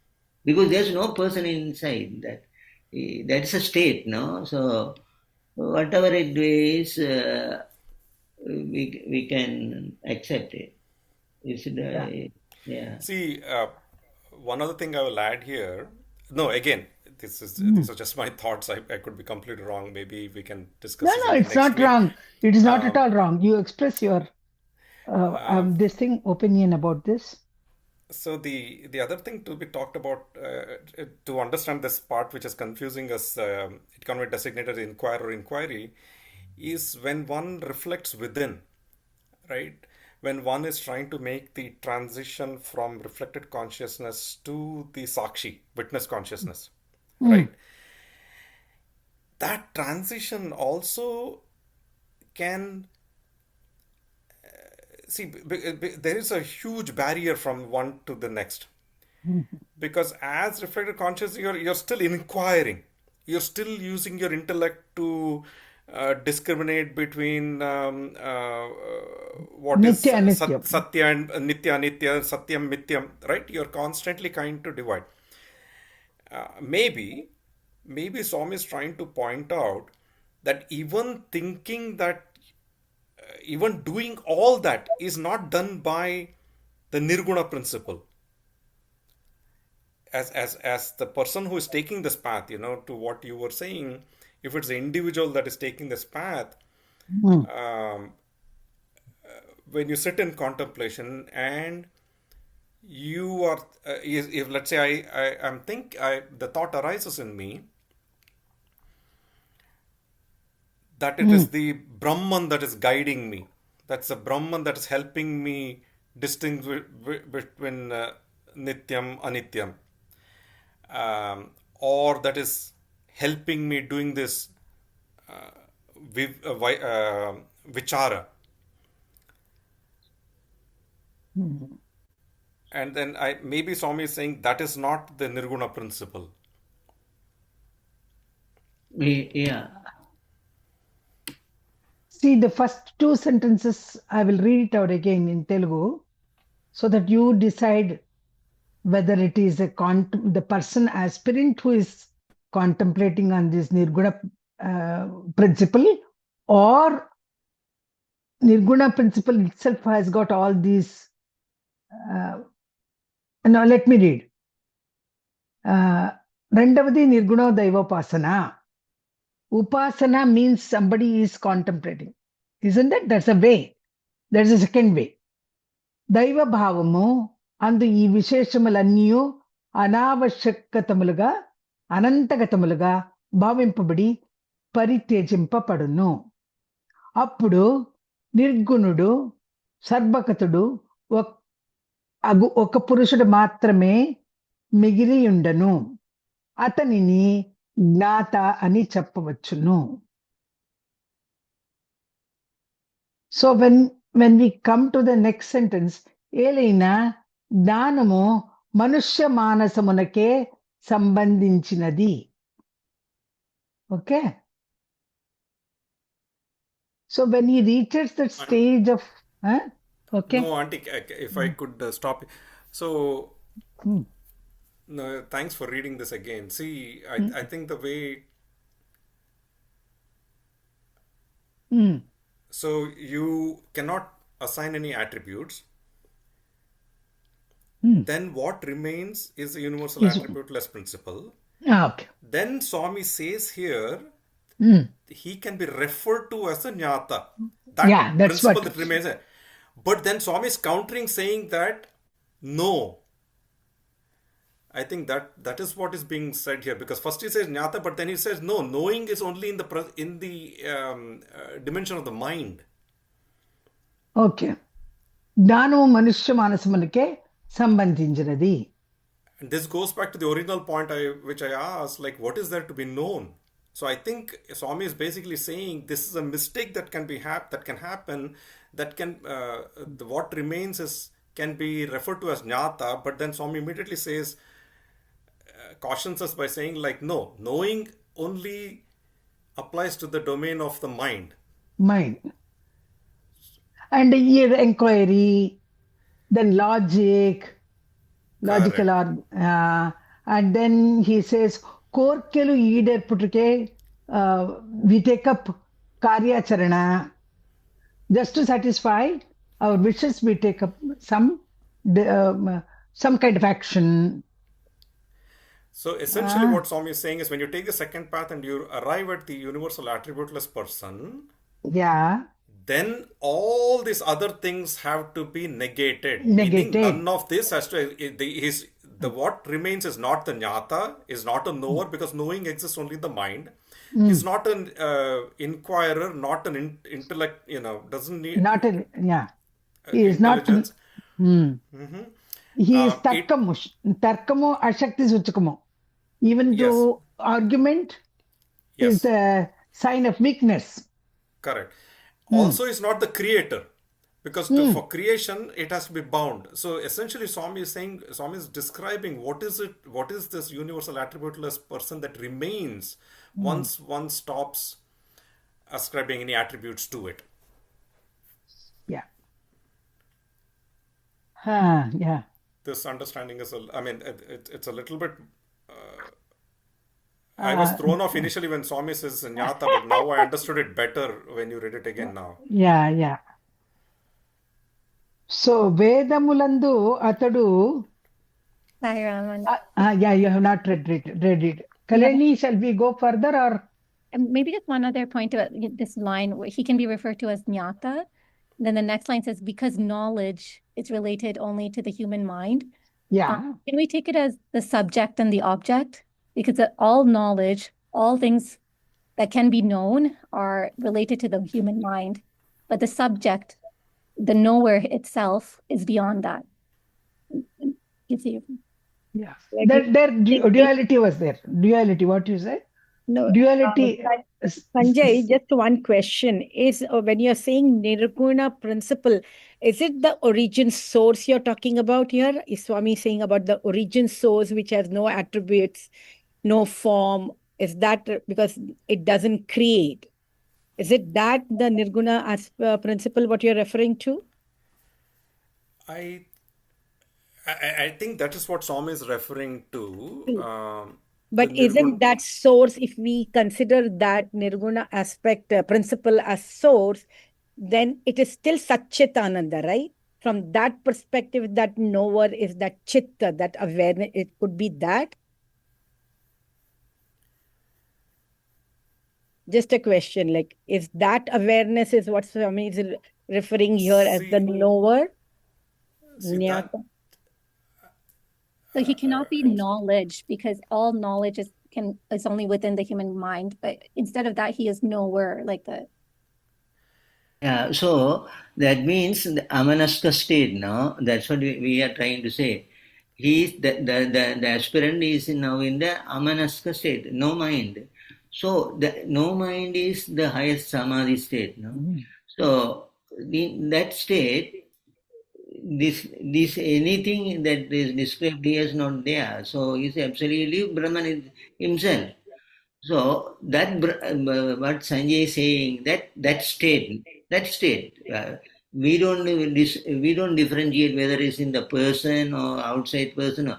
Speaker 3: Because there's no person inside that. That's a state, no? So whatever it is, we can accept it. Yeah.
Speaker 4: See, one other thing I will add here. No, again, these are just my thoughts. I could be completely wrong. Maybe we can discuss this
Speaker 6: No,
Speaker 4: again
Speaker 6: it's
Speaker 4: next
Speaker 6: not
Speaker 4: week.
Speaker 6: wrong. It is not at all wrong. You express your opinion about this.
Speaker 4: So the other thing to be talked about to understand this part which is confusing us, it can be designated inquiry or inquiry, is when one reflects within, right? When one is trying to make the transition from reflected consciousness to the sakshi, witness consciousness, right? That transition also can see there is a huge barrier from one to the next, because as reflected consciousness you're still inquiring, you're still using your intellect to discriminate between what is
Speaker 6: Nitya, Nitya.
Speaker 4: satya and nitya, nitya, satyam, mityam, right? You're constantly trying to divide. Maybe Swami is trying to point out that even thinking that even doing all that is not done by the nirguna principle. As the person who is taking this path, to what you were saying, if it's the individual that is taking this path, when you sit in contemplation and you are, if let's say the thought arises in me that it is the Brahman that is guiding me. That's the Brahman that is helping me distinguish between Nityam, Anityam. Or that is helping me doing this vichara. And then maybe Swami is saying that is not the Nirguna principle.
Speaker 3: Yeah.
Speaker 6: See, the first two sentences, I will read it out again in Telugu, so that you decide whether it is the person aspirant who is contemplating on this Nirguna principle, or Nirguna principle itself has got all these. Now let me read. Rendavadi Nirguna Daivopasana. Upasana means somebody is contemplating. Isn't it? That's a way. There's a second way. Daiva bhavamu andu ee visheshamulanniyu anavashakatamaluga anantagatamaluga భావింపబడి పరిత్యజింపబడును. అప్పుడు నిర్గుణుడు సర్వగతుడు ఒక పురుషుడు మాత్రమే మిగిలియుండను. అతనిని జ్ఞాత అని చెప్పవచ్చును. So when we come to the next sentence, ఏలైనా జ్ఞానము మనుష్య మానసమునకే సంబంధించినది. Okay. So when he reaches that stage of okay.
Speaker 4: No, Auntie, if I could stop. So no, thanks for reading this again. See, I think the way. So you cannot assign any attributes. Then what remains is the universal attributeless principle.
Speaker 6: Okay.
Speaker 4: Then Swami says here, he can be referred to as a jnata. That
Speaker 6: that's
Speaker 4: principle
Speaker 6: what
Speaker 4: that remains. But then Swami is countering, saying that no. I think that is what is being said here, because first he says jnata, but then he says no. Knowing is only in the dimension of the mind.
Speaker 6: Okay. జ్ఞానము మనుష్య మానసమునకే సంబంధించినది.
Speaker 4: And this goes back to the original point which I asked, like, what is there to be known? So I think Swami is basically saying this is a mistake that can happen. That can what remains can be referred to as jnata. But then Swami immediately says cautions us by saying, like, no, knowing only applies to the domain of the mind.
Speaker 6: Mind. And here inquiry, then logical, and then he says, Korkelu Eder Putuke, we take up Karya Charana, just to satisfy our wishes, we take up some kind of action.
Speaker 4: So essentially what Swami is saying is, when you take the second path and you arrive at the universal attributeless person,
Speaker 6: Yeah.
Speaker 4: then all these other things have to be negated. Meaning none of this has to, the what remains is not the jnata, is not a knower, because knowing exists only in the mind. He's not an inquirer, not an intellect, doesn't need
Speaker 6: Not a, yeah. He is not. He is tarkamo ashakti suchakamo. Even though argument is a sign of weakness.
Speaker 4: Correct. Also, is not the creator, because for creation it has to be bound. So essentially, Swami is describing what is this universal attributeless person that remains once one stops ascribing any attributes to it.
Speaker 6: Yeah. Yeah.
Speaker 4: This understanding is, it's a little bit. I was thrown off initially when Swami says Jnata, but now I understood it better when you read it again now.
Speaker 6: Yeah. So, Vedamulandu Atadu. Yeah, you have not read it. Kalyani, shall we go further, or?
Speaker 1: And maybe just one other point about this line, where he can be referred to as jnata. Then the next line says, because knowledge is related only to the human mind.
Speaker 6: Yeah.
Speaker 1: Can we take it as the subject and the object? Because all knowledge, all things that can be known are related to the human mind. But the subject, the knower itself, is beyond that. You see?
Speaker 6: Yeah. There duality was there. Duality, what you say?
Speaker 5: No,
Speaker 6: duality.
Speaker 5: Sanjay, just one question is, when you're saying Nirguna principle, is it the origin source you're talking about here? Is Swami saying about the origin source which has no attributes, no form? Is that because it doesn't create? Is it that the Nirguna principle what you're referring to?
Speaker 4: I think that is what Swami is referring to.
Speaker 5: But isn't that source, if we consider that Nirguna aspect, principle as source, then it is still Satchitananda, right? From that perspective, that knower is that chitta, that awareness, it could be that. Just a question, like, is that awareness is what Swami is referring here as the knower?
Speaker 1: So he cannot be knowledge, because all knowledge is only within the human mind. But instead of that, he is knower, like the.
Speaker 3: Yeah, so that means the amanaska state, no? That's what we are trying to say. The aspirant is now in the amanaska state, no mind. So the no mind is the highest samadhi state, no? So in that state, this anything that is described here is not there. So he's absolutely Brahman himself. So that what Sanjay is saying, that state, we don't differentiate whether it's in the person or outside person,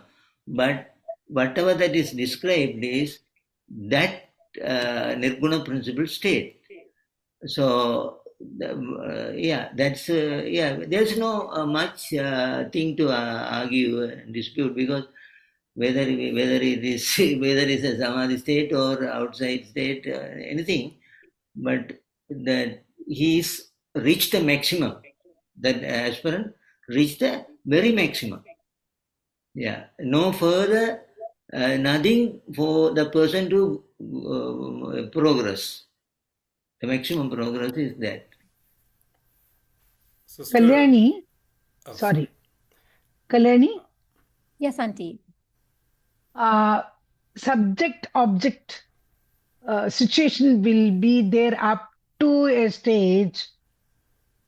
Speaker 3: but whatever that is described is that Nirguna principle state. So that's there's no much thing to argue and dispute, because whether it is a samadhi state or outside state, anything, but that he's reached the maximum, that aspirant reached the very maximum. Yeah, no further, nothing for the person to progress. The maximum progress is that.
Speaker 6: Kalyani, sorry. Kalyani?
Speaker 1: Yes, Auntie.
Speaker 6: Subject-object situation will be there up to a stage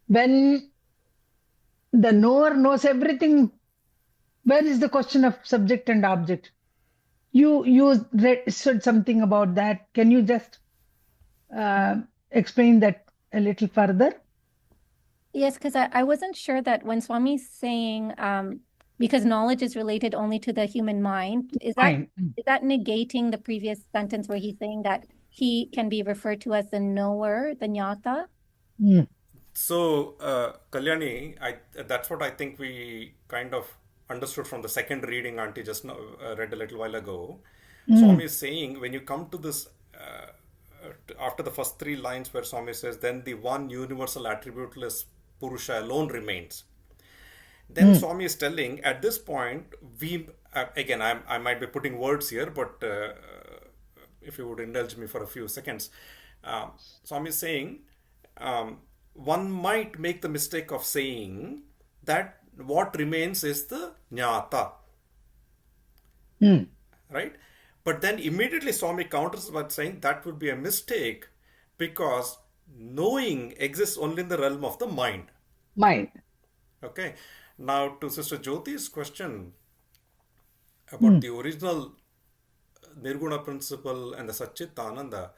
Speaker 6: when the knower knows everything. Where is the question of subject and object? You said something about that. Can you just explain that a little further?
Speaker 1: Yes, because I wasn't sure that when Swami's saying because knowledge is related only to the human mind, is
Speaker 6: Fine.
Speaker 1: that negating the previous sentence where he's saying that he can be referred to as the knower, the jnata?
Speaker 6: Mm.
Speaker 4: So, Kalyani, that's what I think we kind of understood from the second reading Auntie just now, read a little while ago. Swami is saying when you come to this, after the first three lines where Swami says, then the one universal attributeless Purusha alone remains. Then Swami is telling at this point, again, I might be putting words here, but if you would indulge me for a few seconds, Swami is saying, one might make the mistake of saying that what remains is the jnata, right? But then immediately Swami counters by saying that would be a mistake because knowing exists only in the realm of the mind.
Speaker 6: Mind.
Speaker 4: Okay. Now to Sister Jyoti's question about the original Nirguna principle and the Satchit Ananda.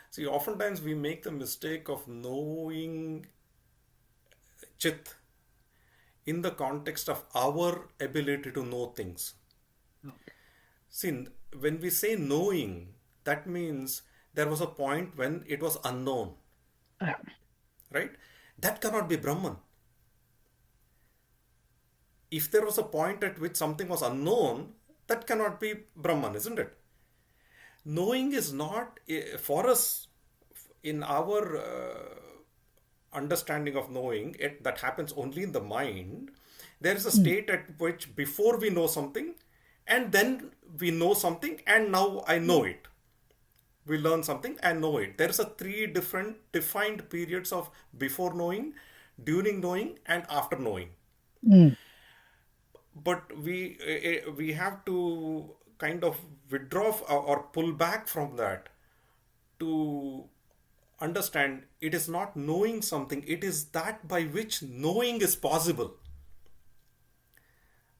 Speaker 4: See, oftentimes we make the mistake of knowing Chit in the context of our ability to know things. See, when we say knowing, that means there was a point when it was unknown. Right? That cannot be Brahman. If there was a point at which something was unknown, that cannot be Brahman, isn't it? Knowing is not, for us, in our understanding of knowing, that happens only in the mind. There is a state at which before we know something, and then we know something, and now I know it. We learn something and know it. There is a three different defined periods of before knowing, during knowing, and after knowing. But we have to kind of withdraw or pull back from that to understand it is not knowing something, it is that by which knowing is possible.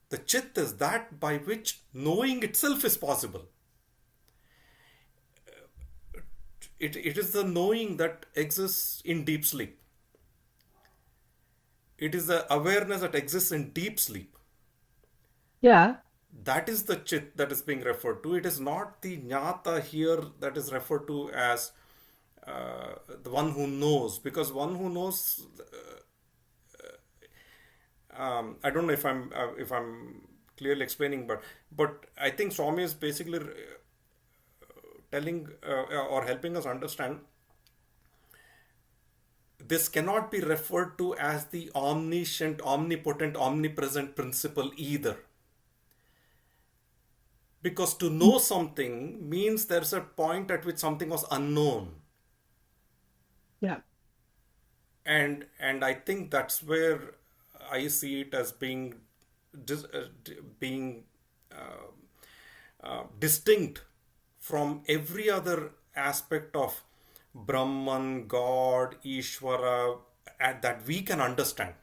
Speaker 4: The chit is that by which knowing itself is possible. It is the knowing that exists in deep sleep. It is the awareness that exists in deep sleep.
Speaker 6: Yeah.
Speaker 4: That is the chit that is being referred to. It is not the jnata here that is referred to as the one who knows, because one who knows, I don't know if I'm clearly explaining, but I think Swami is basically telling or helping us understand this cannot be referred to as the omniscient, omnipotent, omnipresent principle either. Because to know something means there's a point at which something was unknown.
Speaker 6: Yeah.
Speaker 4: And I think that's where I see it as being distinct from every other aspect of Brahman, God, Ishvara, that we can understand.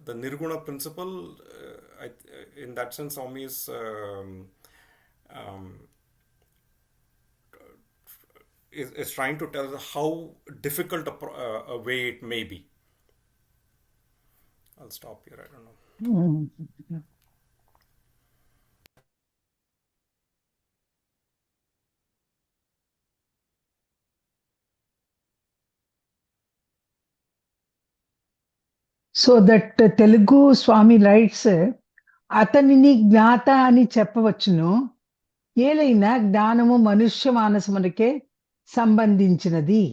Speaker 4: The Nirguna principle, in that sense, Swami is is trying to tell how difficult a way it may be. I'll stop here. I don't know.
Speaker 6: So that Telugu Swami writes, అతనిని జ్ఞాత అని చెప్పవచ్చును, ఏలైనా జ్ఞానము మనుష్య మానసమునకే సంబంధించినది.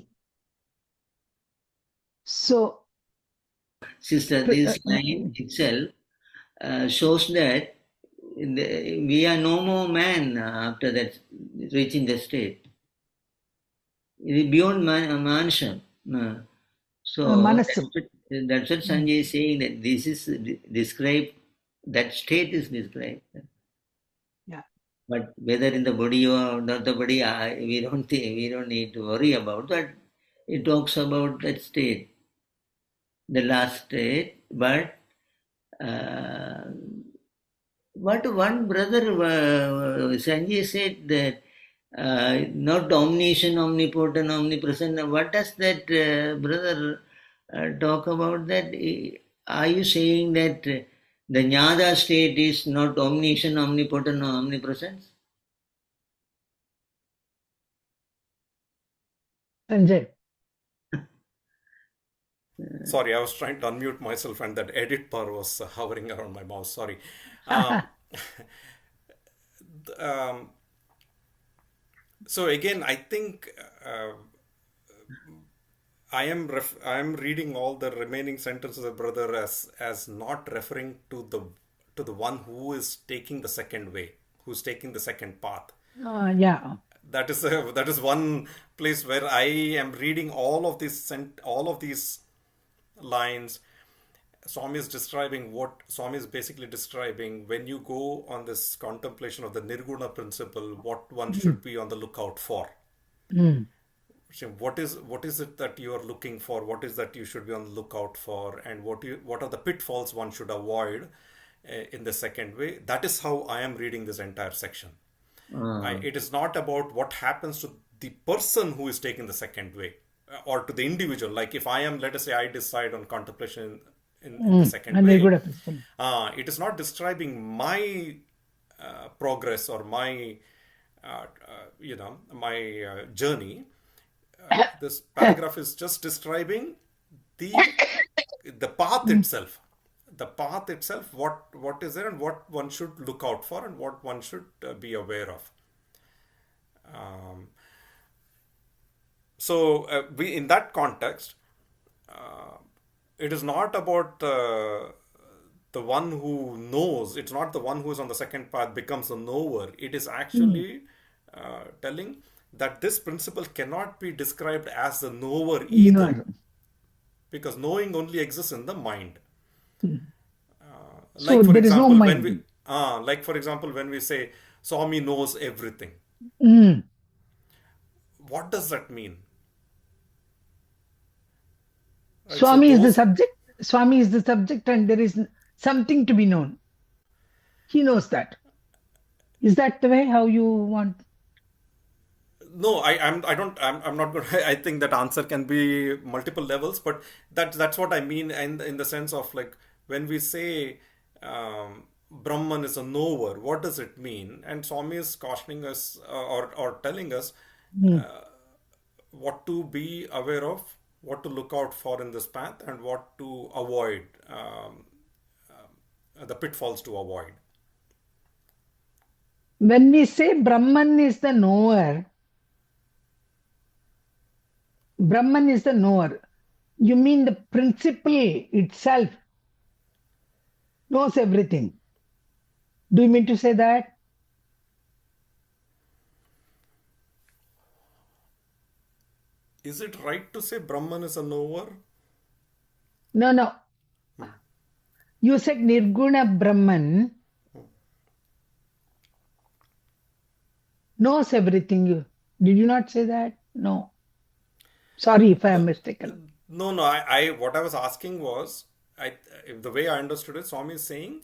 Speaker 6: So,
Speaker 3: Sister, this line itself shows that we are no more man after that, reaching the state. It is beyond mansion. So that's what Sanjay is saying, that this is described, that state is described.
Speaker 6: Yeah.
Speaker 3: But whether in the body or not the body, we don't need to worry about that. It talks about that state, the last state, but What one brother Sanjay said that not omniscient, omnipotent, omnipresent. What does that brother talk about that? Are you saying that the Jnana state is not omniscient, omnipotent, or omnipresent?
Speaker 6: Sanjay.
Speaker 4: Sorry, I was trying to unmute myself and that edit bar was hovering around my mouse. Sorry. Um, so again, I think I am reading all the remaining sentences of brother as not referring to the one who is taking the second way, who's taking the second path.
Speaker 6: Yeah.
Speaker 4: That is one place where I am reading all of these lines. Swami is describing what Swami is basically describing when you go on this contemplation of the Nirguna principle, what one should be on the lookout for.
Speaker 6: Mm.
Speaker 4: So what is it that you are looking for? What is that you should be on the lookout for? And what are the pitfalls one should avoid in the second way? That is how I am reading this entire section. It is not about what happens to the person who is taking the second way or to the individual. Like if I am, let us say, I decide on contemplation in the second way. It is not describing my progress or my my journey. This paragraph is just describing the path itself. The path itself, what is there and what one should look out for and what one should be aware of. So we in that context, it is not about the one who knows. It's not the one who is on the second path becomes a knower. It is actually telling that this principle cannot be described as the knower either, because knowing only exists in the mind.
Speaker 6: So there is no mind.
Speaker 4: Like for example, when we say Swami knows everything, what does that mean? Right?
Speaker 6: Swami is the subject. Swami is the subject, and there is something to be known. He knows that. Is that the way how you want?
Speaker 4: No, I'm not going. I think that answer can be multiple levels, but that's what I mean, and in the sense of like when we say Brahman is a knower, what does it mean? And Swami is cautioning us or telling us what to be aware of, what to look out for in this path, and what to avoid, the pitfalls to avoid.
Speaker 6: When we say Brahman is the knower, you mean the principle itself knows everything. Do you mean to say that?
Speaker 4: Is it right to say Brahman is a knower?
Speaker 6: No. You said Nirguna Brahman knows everything. Did you not say that? No. Sorry if I am mistaken.
Speaker 4: No. What I was asking was, the way I understood it, Swami is saying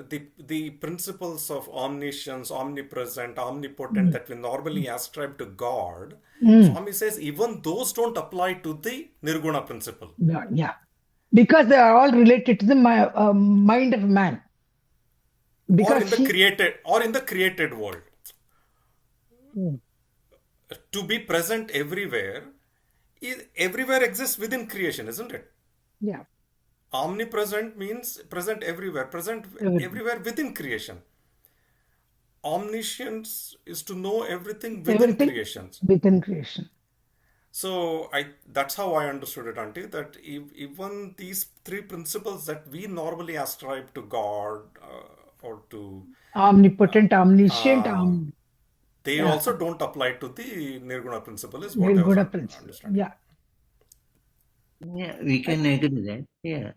Speaker 4: the principles of omniscience, omnipresent, omnipotent that we normally ascribe to God. Swami says even those don't apply to the Nirguna principle.
Speaker 6: Yeah, because they are all related to the mind of man. Because
Speaker 4: or in the created world. To be present everywhere exists within creation, isn't it?
Speaker 6: Yeah.
Speaker 4: Omnipresent means present everywhere within creation. Omniscience is to know everything within creation.
Speaker 6: Within creation.
Speaker 4: So that's how I understood it, Auntie, that even these three principles that we normally ascribe to God or to
Speaker 6: omnipotent, omniscient,
Speaker 4: they also don't apply to the Nirguna principle, is what I was understanding.
Speaker 6: Yeah.
Speaker 3: Yeah, we can agree with that. Yeah.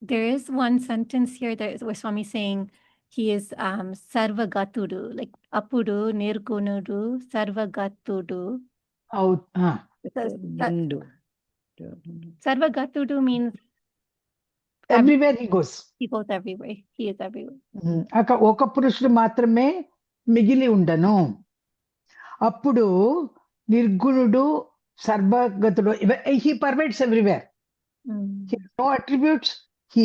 Speaker 1: There is one sentence here where Swami is saying he is sarvagatudu, like apudu, nirgunudu, sarvagatudu. Sarvagatudu means
Speaker 6: everywhere he goes.
Speaker 1: He goes everywhere. He is everywhere.
Speaker 6: ఒక పురుషుడు మాత్రమే మిగిలి ఉండను. అప్పుడు నిర్గుణుడు సర్వగతుడు. He pervades everywhere. He has no attributes. He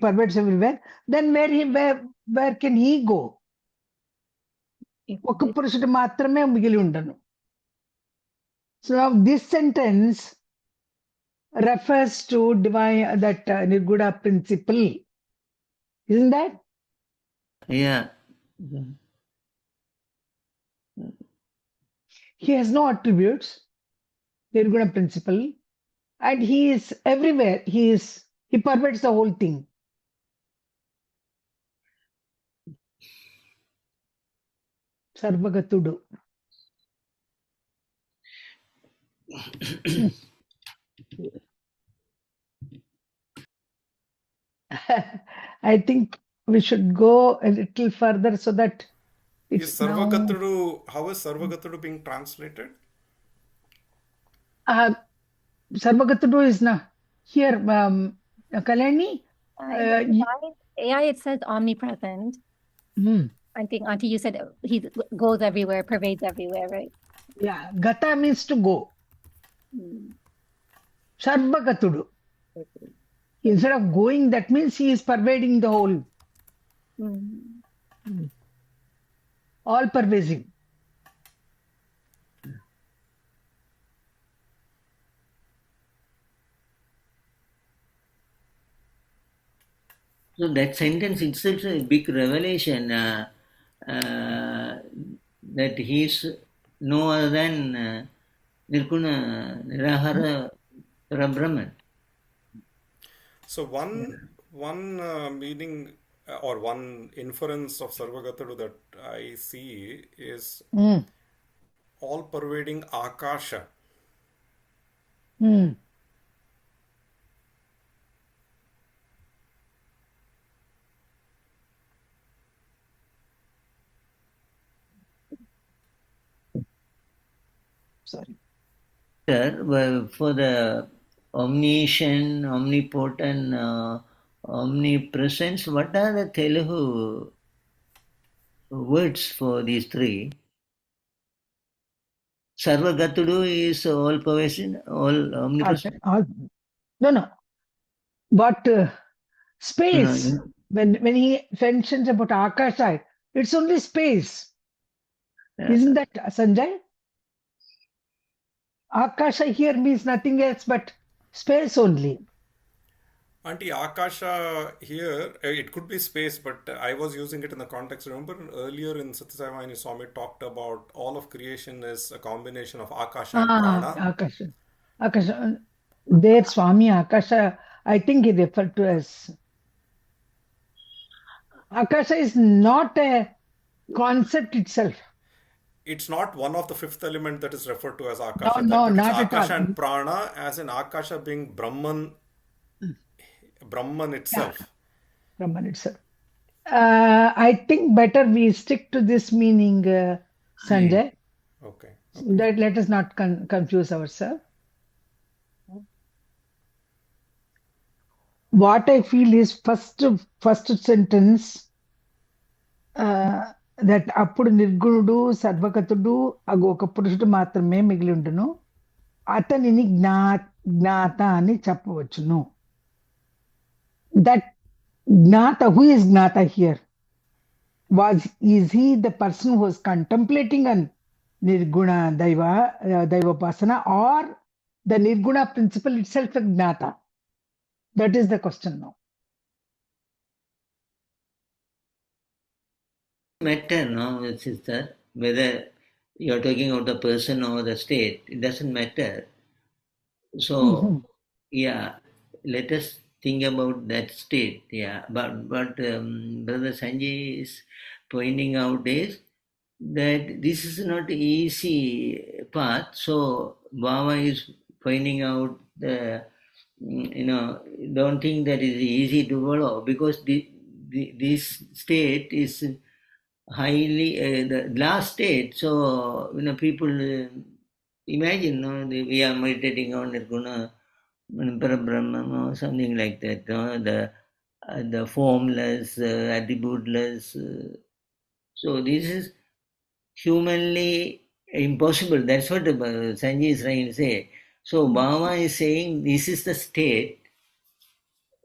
Speaker 6: pervades everywhere. Then where can he go? ఒక పురుషుడు మాత్రమే మిగిలి ఉండను. So now this sentence refers to divine, that Nirguna principle. Isn't that?
Speaker 3: Yeah.
Speaker 6: He has no attributes, Nirguna principle, and he is everywhere. He pervades the whole thing. Sarvagatudu. I think we should go a little further so that it's
Speaker 4: Sarvagatudu, how is Sarvagatudu being translated?
Speaker 6: Sarvagatudu is now here, Kalyani.
Speaker 1: AI, it says omnipresent. I think, Auntie, you said he goes everywhere, pervades everywhere, right?
Speaker 6: Yeah, Gata means to go. Sarvagatudu. Instead of going, that means he is pervading the whole. All pervasive.
Speaker 3: So that sentence itself is a big revelation that he is no other than Nirguna, Nirahara, Brahman.
Speaker 4: So one meaning or one inference of Sarvagatudu that I see is all pervading Akasha.
Speaker 6: Sorry.
Speaker 3: For the omniscient, omnipotent, omnipresence, what are the Telugu words for these three? Sarvagatudu is all pervasive, all omnipresent.
Speaker 6: No. But space, when he mentions about Akasha, it's only space. Isn't that, Sanjay? Akasha here means nothing else but space only.
Speaker 4: Auntie, Akasha here, it could be space, but I was using it in the context. Remember earlier in Sathya Sai Vahini, Swami talked about all of creation is a combination of Akasha and Prana.
Speaker 6: Akasha. There, Swami Akasha, I think he referred to as. Akasha is not a concept itself.
Speaker 4: It's not one of the fifth element that is referred to as Akasha.
Speaker 6: No,
Speaker 4: but
Speaker 6: not
Speaker 4: it's
Speaker 6: at
Speaker 4: Akasha
Speaker 6: all.
Speaker 4: and Prana, as in Akasha being Brahman itself.
Speaker 6: Yeah. Brahman itself. I think better we stick to this meaning, Sanjay.
Speaker 4: Okay.
Speaker 6: That let us not confuse ourselves. What I feel is first sentence, that అప్పుడు నిర్గుణుడు సర్వగతుడు ఒక పురుషుడు మాత్రమే మిగిలి ఉండును, అతనిని జ్ఞాత అని చెప్పవచ్చును. That జ్ఞాత, who is జ్ఞాత here? Is he the person who was contemplating on nirguna daivapasana, or the nirguna principle itself a gnata? That is the question now.
Speaker 3: Matter, no, sister, whether you're talking about the person or the state, it doesn't matter. So, yeah, let us think about that state. Yeah, but Brother Sanjay is pointing out is that this is not an easy path. So, Baba is pointing out the, don't think that it is easy to follow, because this state is highly the last state. So people imagine, we are meditating on Nirguna Brahman or something like that. The formless, attributeless. So this is humanly impossible. That's what Sanjay is trying to say. So Bhava is saying this is the state.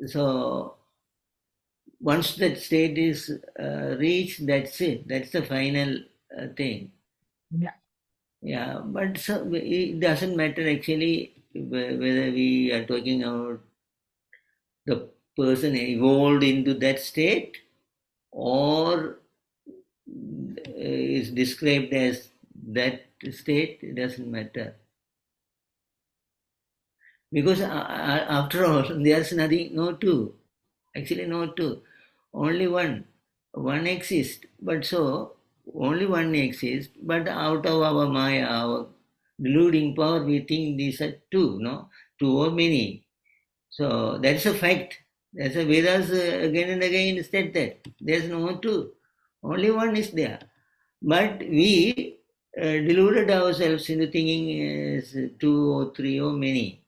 Speaker 3: So once that state is reached, that's it. That's the final thing.
Speaker 6: Yeah.
Speaker 3: Yeah, but so it doesn't matter actually whether we are talking about the person evolved into that state or is described as that state, it doesn't matter. Because after all, there's nothing, no two. Actually, no two. Only one. One exists. But so, only one exists. But out of our Maya, our deluding power, we think these are two, no? Two or many. So, that's a fact. That's a Vedas again and again state that. There's no two. Only one is there. But we deluded ourselves into thinking as two or three or many.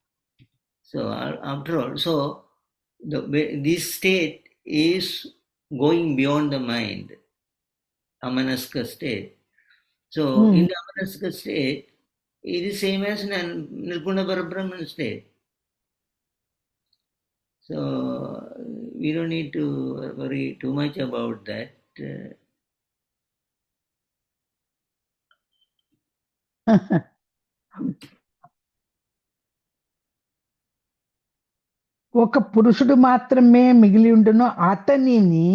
Speaker 3: So after all, so this state is going beyond the mind, amanaska state. So in the amanaska state, it is same as nirguna parabrahman state. So we don't need to worry too much about that.
Speaker 6: ఒక పురుషుడు మాత్రమే మిగిలి ఉండును అతనిని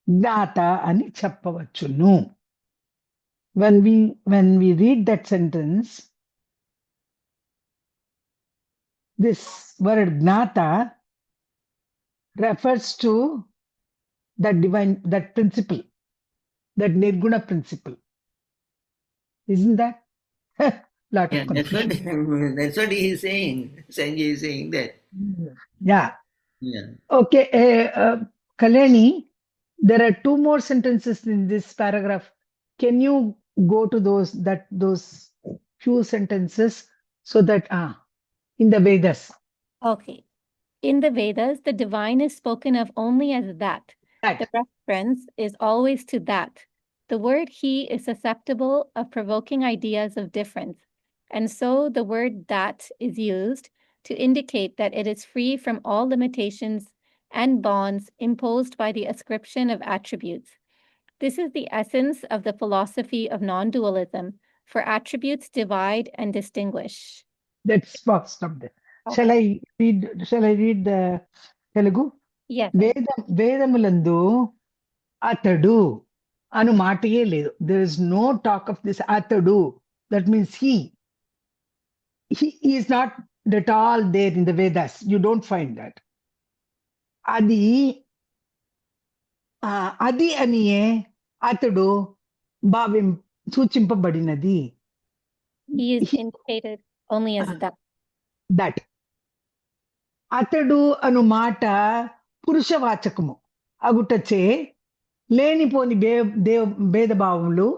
Speaker 6: జ్ఞాత అని చెప్పవచ్చును. When we read that sentence, this word gnata refers to that divine, that principle, that nirguna principle. Isn't that? Lot of confusion.
Speaker 3: That's what he is saying. Sanjay is saying that.
Speaker 6: Yeah.
Speaker 3: Yeah.
Speaker 6: Okay, Kalyani, there are two more sentences in this paragraph. Can you go to those few sentences so that in the Vedas?
Speaker 1: Okay. In the Vedas, the divine is spoken of only as that. The reference is always to that. The word he is susceptible of provoking ideas of difference, and so the word that is used to indicate that it is free from all limitations and bonds imposed by the ascription of attributes. This is the essence of the philosophy of non-dualism, for attributes divide and distinguish.
Speaker 6: That's fast up there.
Speaker 1: Okay.
Speaker 6: Shall I read the Telugu?
Speaker 1: Yes.
Speaker 6: వేదములందు అతడు అను మాటయే లేదు. There is no talk of this atadu. That means he is not at all there in the Vedas. You don't find that. అది అనియే అతడు సూచింపబడినది.
Speaker 1: He is indicated only as that.
Speaker 6: అతడు అను మాట పురుషవాచకము అగుటచే లేనిపోని భేదభావములు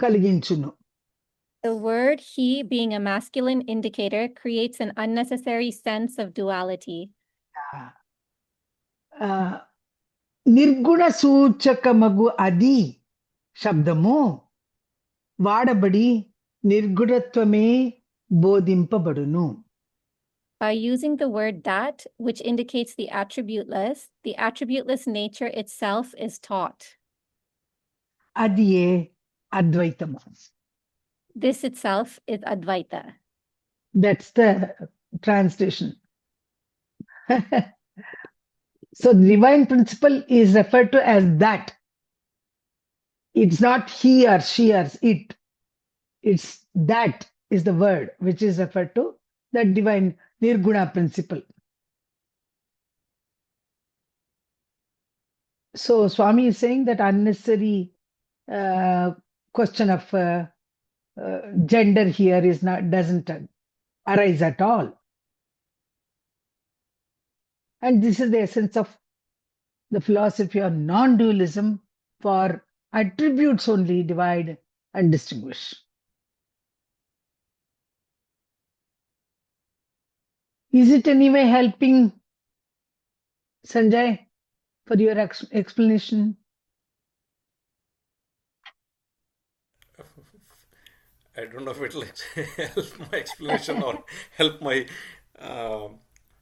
Speaker 6: కలిగించును.
Speaker 1: The word he being a masculine indicator creates an unnecessary sense of duality.
Speaker 6: నిర్గుణ సూచకమగు అది శబ్దము వాడబడి నిర్గుణత్వమే బోధింపబడును.
Speaker 1: By using the word that, which indicates the attributeless nature itself is taught.
Speaker 6: అదియే అద్వైతము.
Speaker 1: This itself is Advaita.
Speaker 6: That's the translation. So the divine principle is referred to as that. It's not he or she or it. It's that is the word which is referred to that divine nirguna principle. So Swami is saying that unnecessary question of gender here doesn't arise at all. And this is the essence of the philosophy of non-dualism, for attributes only divide and distinguish. Is it anyway helping, Sanjay, for your explanation?
Speaker 4: I don't know if it'll help my explanation or help my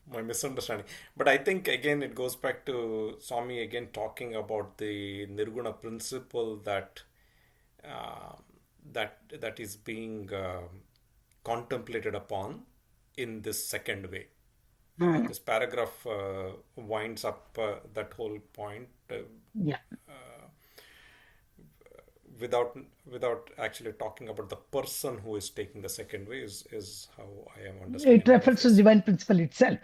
Speaker 4: my misunderstanding. But I think again it goes back to Swami again talking about the Nirguna principle that uh, that is being contemplated upon in this second way. This paragraph winds up that whole point
Speaker 6: Yeah.
Speaker 4: without actually talking about the person who is taking the second way is how I am understanding.
Speaker 6: It refers to the divine principle itself.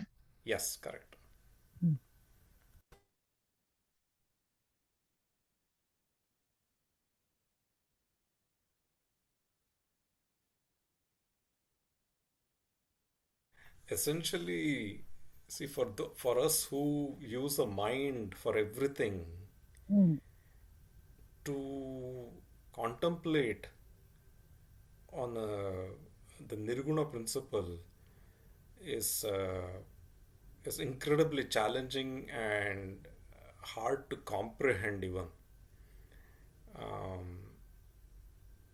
Speaker 4: Yes, correct. Essentially, see, for us who use a mind for everything, to contemplate on the Nirguna principle is incredibly challenging and hard to comprehend even.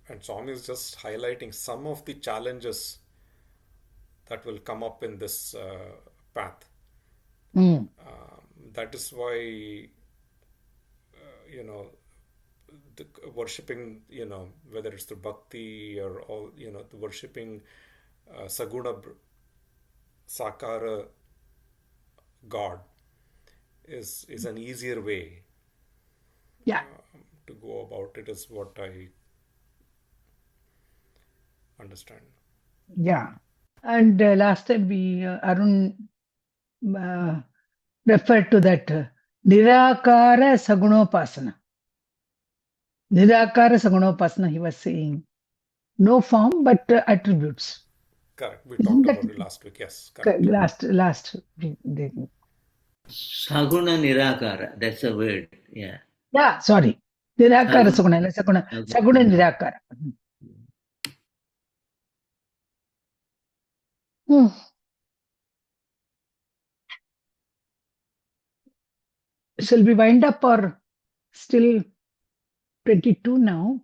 Speaker 4: And Swami is just highlighting some of the challenges that will come up in this path. That is why, the worshipping, whether it's through bhakti or all, the worshipping Saguna Sakara God is an easier way
Speaker 6: Yeah.
Speaker 4: to go about it, is what I understand.
Speaker 6: Yeah. And last time Arun referred to that Nirakara Sagunopasana. Nirakara Sagunopasana, he was saying. No form, but attributes.
Speaker 4: Correct. We talked about it last week. Yes, correct.
Speaker 6: Last.
Speaker 3: Saguna Nirakara, that's a word. Yeah.
Speaker 6: Yeah, sorry. Nirakara Saguna Nirakara. Shall we wind up or still 22 now?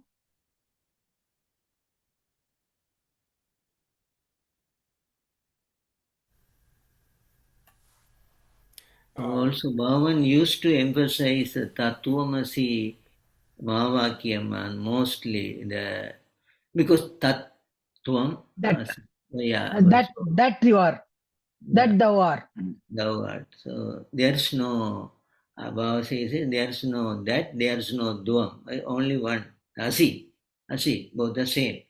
Speaker 3: Also, Bhagavan used to emphasize the Tattvamasi Mahavakyam mostly because Tattvam.
Speaker 6: That you are. That thou art.
Speaker 3: Thou art. So there's no Bhava says there's no that, there's no Dvam. Only one. Asi, both the same.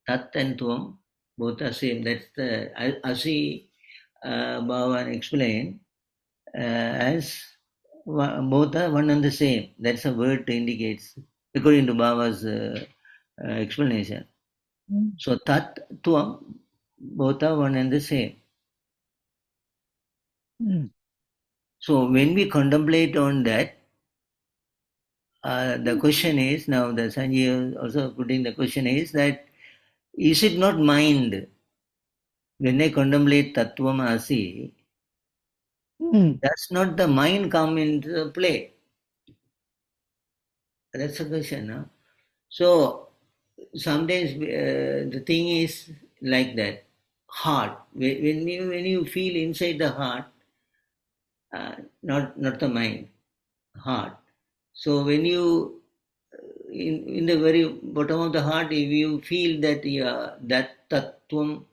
Speaker 3: Tat and Tvam, both are same. That's the Asi Bhagavan explained as both are one and the same. That's a word indicates according to Bhava's explanation. So Tat, Tvam, both are one and the same. So when we contemplate on that, the question is, now the Sanjay also putting the question is that, is it not mind? When I contemplate Tattvam Asi, does not the mind come into play? That's the question. No? So sometimes the thing is like that. Heart. When you feel inside the heart, not the mind, heart. So when you in the very bottom of the heart, if you feel that that tattvam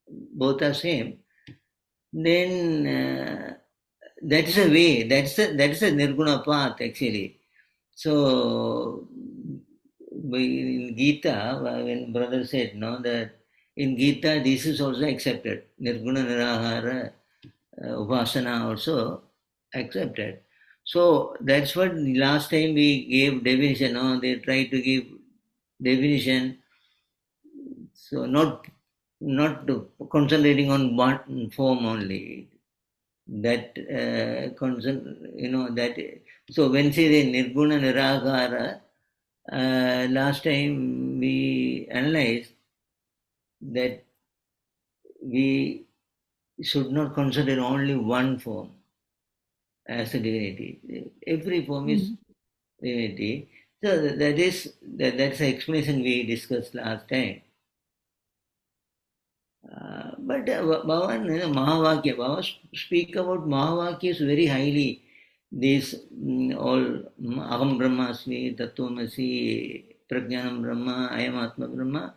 Speaker 3: both are same, then that is a way. That's a nirguna path actually. So in Gita, when brother said that in Gita this is also accepted. Nirguna nirahara upasana also accepted. So that's what last time we gave definition. They tried to give definition. So not concentrating on one form only. That that. So when say the nirguna nirakara, last time we analyzed that we should not consider only one form as a divinity. Every form is divinity. So that's the explanation we discussed last time. But Bhavan, Mahavakya, Bhava speak about Mahavakyas very highly. This all Aham Brahmasmi, Tattvamasi, Prajnanam Brahma, Ayam Atma Brahma.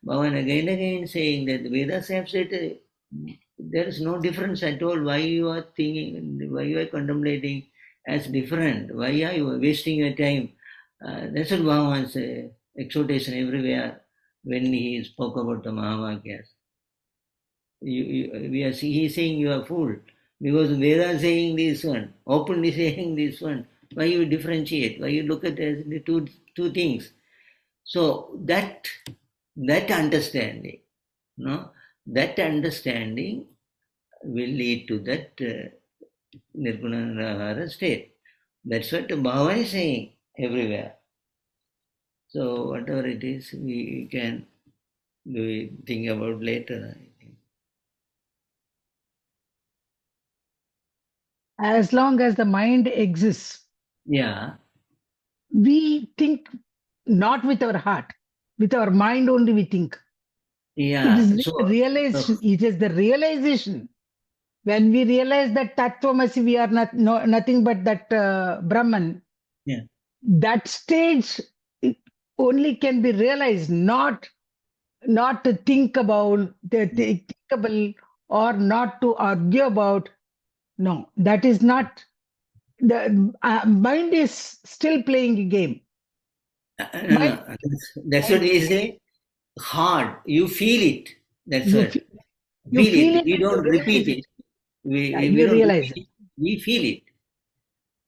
Speaker 3: Bhavan again and again saying that the Vedas have said there is no difference at all. Why you are thinking, why you are contemplating as different? Why are you wasting your time? That's what Bhagavan's exhortation everywhere when he spoke about the Mahavakyas. He's saying you are fool because Veda saying this one, openly saying this one. Why you differentiate? Why you look at as the two things? So that understanding, no, that understanding will lead to that Nirguna Nirahara state. That's what Bhava is saying everywhere. So whatever it is, we can think about later.
Speaker 6: As long as the mind exists,
Speaker 3: Yeah.
Speaker 6: we think not with our heart, with our mind only we think.
Speaker 3: Yeah.
Speaker 6: It is the realization. When we realize that Tattvamasi, we are nothing but that Brahman,
Speaker 3: yeah.
Speaker 6: That stage only can be realized, not to think about the thinkable or not to argue about. No, that is not. The mind is still playing a game.
Speaker 3: No. That's what we say. Hard. You feel it. That's what.
Speaker 6: You feel it.
Speaker 3: We don't repeat it. We don't
Speaker 6: realize
Speaker 3: repeat it. We feel it.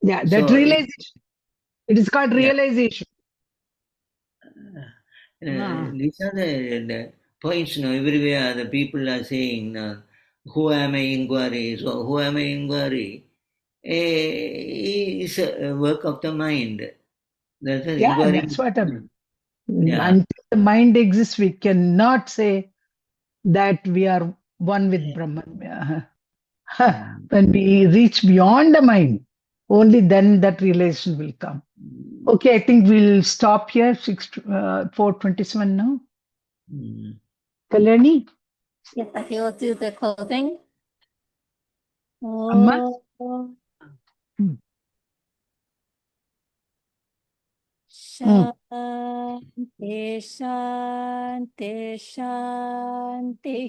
Speaker 6: Yeah, that
Speaker 3: So
Speaker 6: realization. It is called realization.
Speaker 3: These are the points. Everywhere the people are saying, "Who am I inquiry?" So who am I inquiry? Is a work of the mind. That's an inquiry.
Speaker 6: That's what I mean.
Speaker 3: Yeah.
Speaker 6: Until the mind exists, we cannot say that we are one with Brahman. When we reach beyond the mind, only then that realization will come. Okay, I think we'll stop here. 4:27 now. Kalyani?
Speaker 1: Yes, I will do the closing.
Speaker 6: Amma?
Speaker 1: Shanti, shanti, shanti.